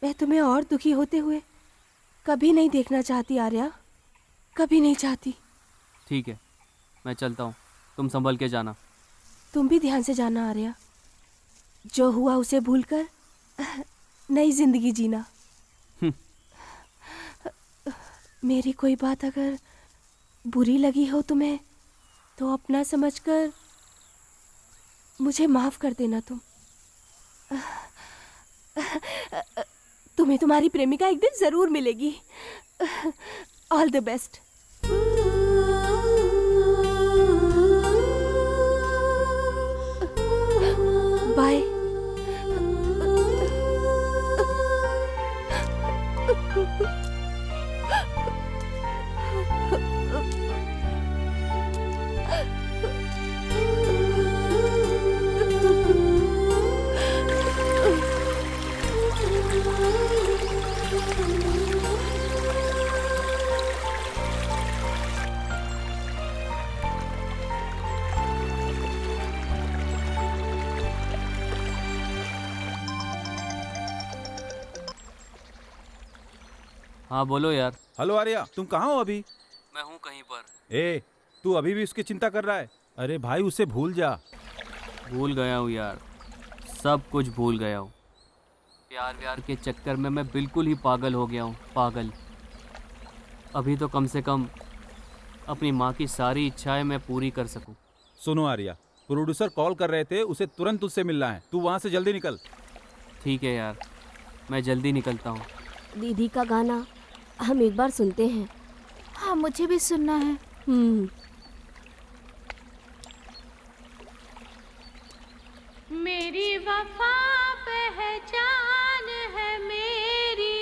Speaker 3: मैं तुम्हें और दुखी होते हुए कभी नहीं देखना चाहती आर्या, कभी नहीं चाहती।
Speaker 5: ठीक है, मैं चलता हूँ, तुम संभल के जाना।
Speaker 3: तुम भी ध्यान से जाना आर्या। जो हुआ उसे भूलकर नई जिंदगी जीना। मेरी कोई बात अगर बुरी लगी हो तुम्हें तो अपना समझकर मुझे माफ कर देना। तुम्हें तुम्हारी प्रेमिका एक दिन जरूर मिलेगी। All the best. बाय।
Speaker 5: हाँ बोलो यार।
Speaker 7: हेलो आर्या, तुम कहाँ हो अभी?
Speaker 5: मैं हूँ कहीं पर।
Speaker 7: ए, तू अभी भी उसकी चिंता कर रहा है? अरे भाई उसे भूल जा।
Speaker 5: भूल गया हूँ यार, सब कुछ भूल गया हूँ। प्यार व्यार के चक्कर में मैं बिल्कुल ही पागल हो गया हूँ, पागल। अभी तो कम से कम अपनी माँ की सारी इच्छाएं मैं पूरी कर सकूँ।
Speaker 7: सुनो आर्या, प्रोड्यूसर कॉल कर रहे थे, उसे तुरंत उससे मिलना है। तू वहाँ से जल्दी निकल।
Speaker 5: ठीक है यार, मैं जल्दी निकलता हूँ।
Speaker 11: दीदी का गाना हम एक बार सुनते हैं।
Speaker 9: हाँ मुझे भी सुनना है।
Speaker 12: मेरी वफा पहचान है मेरी,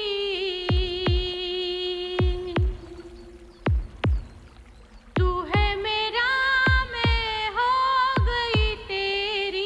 Speaker 12: तू है मेरा मैं हो गई तेरी।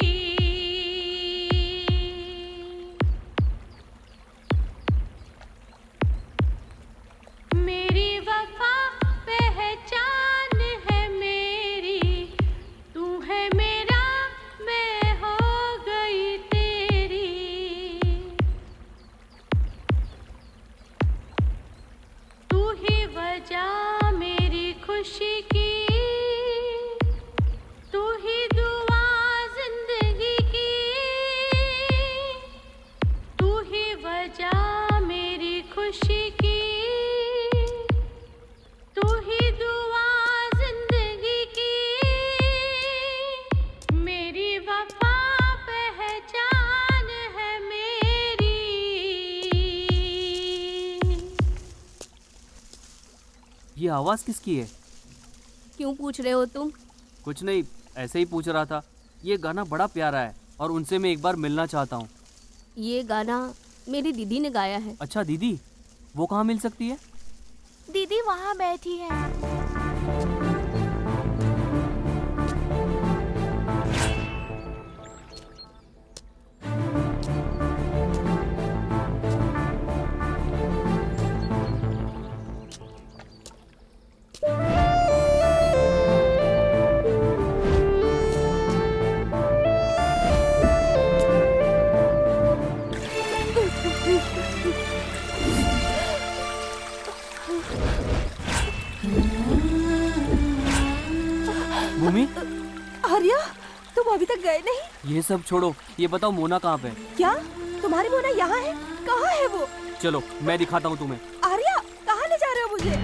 Speaker 5: ये आवाज़ किसकी है?
Speaker 11: क्यों पूछ रहे हो तुम?
Speaker 5: कुछ नहीं, ऐसे ही पूछ रहा था। ये गाना बड़ा प्यारा है और उनसे मैं एक बार मिलना चाहता हूँ।
Speaker 11: ये गाना मेरी दीदी ने गाया है।
Speaker 5: अच्छा दीदी, वो कहाँ मिल सकती है?
Speaker 9: दीदी वहाँ बैठी है।
Speaker 5: भूमि,
Speaker 3: आर्या, तुम अभी तक गए नहीं?
Speaker 5: ये सब छोड़ो, ये बताओ मोना कहाँ पे है?
Speaker 3: क्या तुम्हारी मोना यहाँ है? कहाँ है वो?
Speaker 5: चलो मैं दिखाता हूँ तुम्हें।
Speaker 3: आर्या, कहाँ ले जा रहे हो मुझे?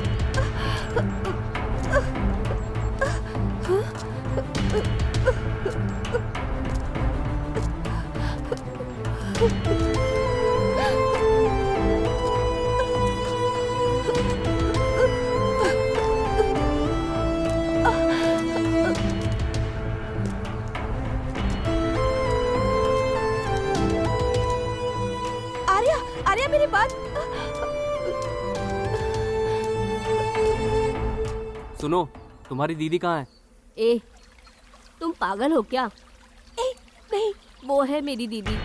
Speaker 3: आर्या, आर्या मेरी बात।
Speaker 5: सुनो, तुम्हारी दीदी कहाँ है?
Speaker 11: ए, तुम पागल हो क्या?
Speaker 3: ए, नहीं,
Speaker 11: वो है मेरी दीदी।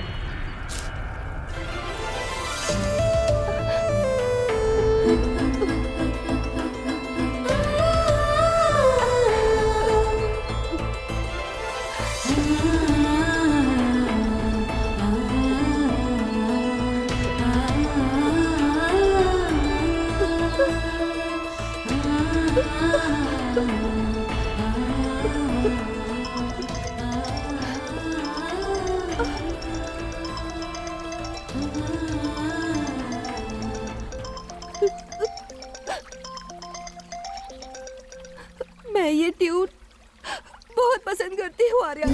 Speaker 3: मैं ये ट्यून बहुत पसंद करती हूँ आर्या।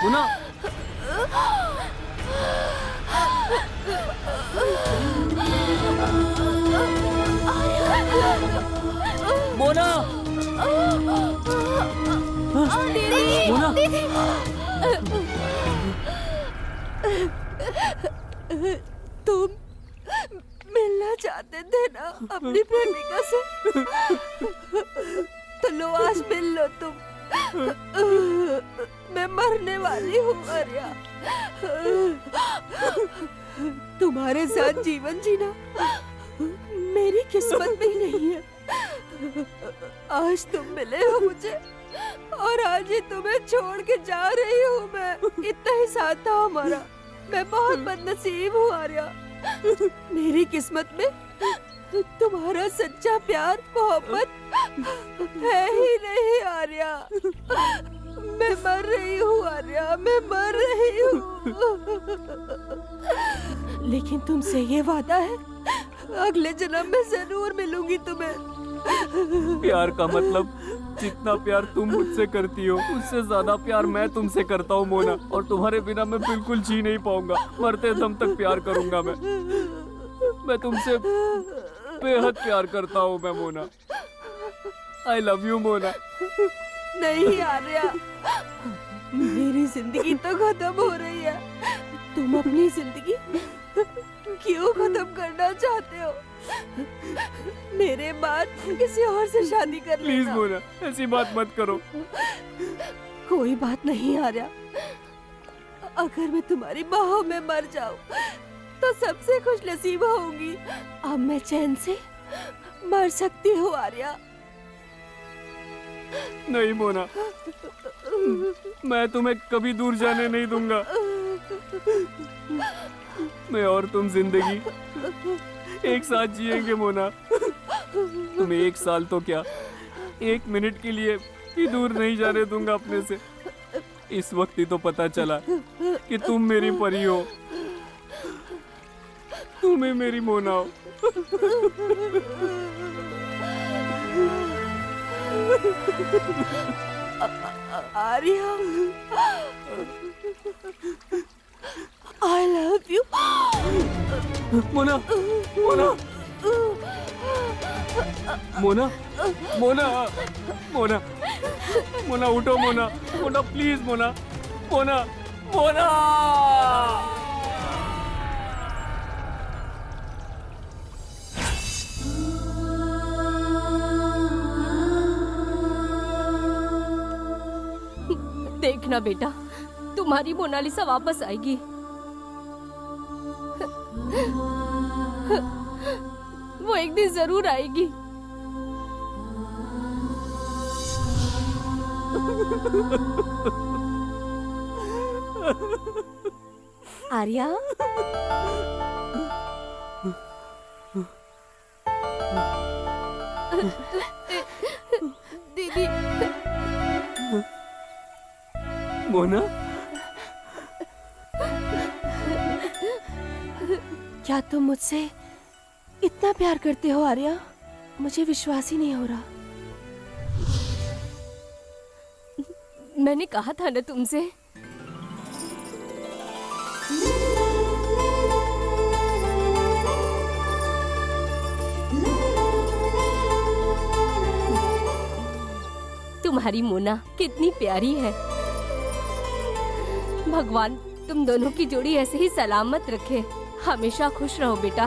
Speaker 5: मोना, मोना, मोना,
Speaker 3: तुम मिलना चाहते थे ना अपनी प्रेमिका से? तो लो आज मिल लो तुम। मैं मरने वाली हूँ आर्या। तुम्हारे साथ जीवन जीना मेरी किस्मत में ही नहीं है। आज तुम मिले हो मुझे और आज ही तुम्हें छोड़ के जा रही हूँ मैं। इतना ही साथ था हमारा। मैं बहुत बदनसीब हूँ आर्या। मेरी किस्मत में तुम्हारा सच्चा प्यार मोहब्बत है ही नहीं आर्या। मैं मर रही हूँ आर्या, मैं मर रही हूँ। लेकिन तुमसे ये वादा है, अगले जन्म में जरूर मिलूंगी तुम्हें।
Speaker 5: प्यार का मतलब जितना प्यार तुम मुझसे करती हो उससे ज्यादा प्यार मैं तुमसे करता हूँ मोना, और तुम्हारे बिना मैं बिल्कुल जी नहीं पाऊंगा। मरते दम तक प्यार करूंगा मैं तुमसे बेहद प्यार करता हूँ मैं मोना। आई लव यू मोना।
Speaker 3: नहीं आर्या, मेरी जिंदगी तो खत्म हो रही है। तुम अपनी जिंदगी क्यों खत्म करना चाहते हो? मेरे बाद किसी और से शादी कर लेना।
Speaker 5: प्लीज मोना, ऐसी बात मत करो।
Speaker 3: कोई बात नहीं आर्या, अगर मैं तुम्हारी बाहों में मर जाऊं तो सबसे खुश नसीब होंगी। अब मैं चैन से मर सकती हूँ आर्या।
Speaker 5: नहीं मोना, मैं तुम्हें कभी दूर जाने नहीं दूंगा। मैं और तुम जिंदगी एक साथ जिएंगे मोना। तुम्हें 1 साल तो क्या, 1 मिनट के लिए भी दूर नहीं जाने दूंगा अपने से। इस वक्त ही तो पता चला कि तुम मेरी परी हो, तुम्हें मेरी मोना हो।
Speaker 3: आर्या, आई लव यू।
Speaker 5: मोना, मोना, मोना, मोना, मोना, मोना उठो मोना, मोना प्लीज मोना, मोना, मोना।
Speaker 11: देखना बेटा, तुम्हारी मोनालिसा वापस आएगी। वो एक दिन जरूर आएगी।
Speaker 3: आर्या,
Speaker 11: दीदी।
Speaker 5: मोना,
Speaker 3: क्या तुम मुझसे इतना प्यार करते हो आर्या? मुझे विश्वास ही नहीं हो रहा।
Speaker 11: मैंने कहा था ना तुमसे। तुम्हारी मोना कितनी प्यारी है। भगवान तुम दोनों की जोड़ी ऐसे ही सलामत रखे। हमेशा खुश रहो बेटा।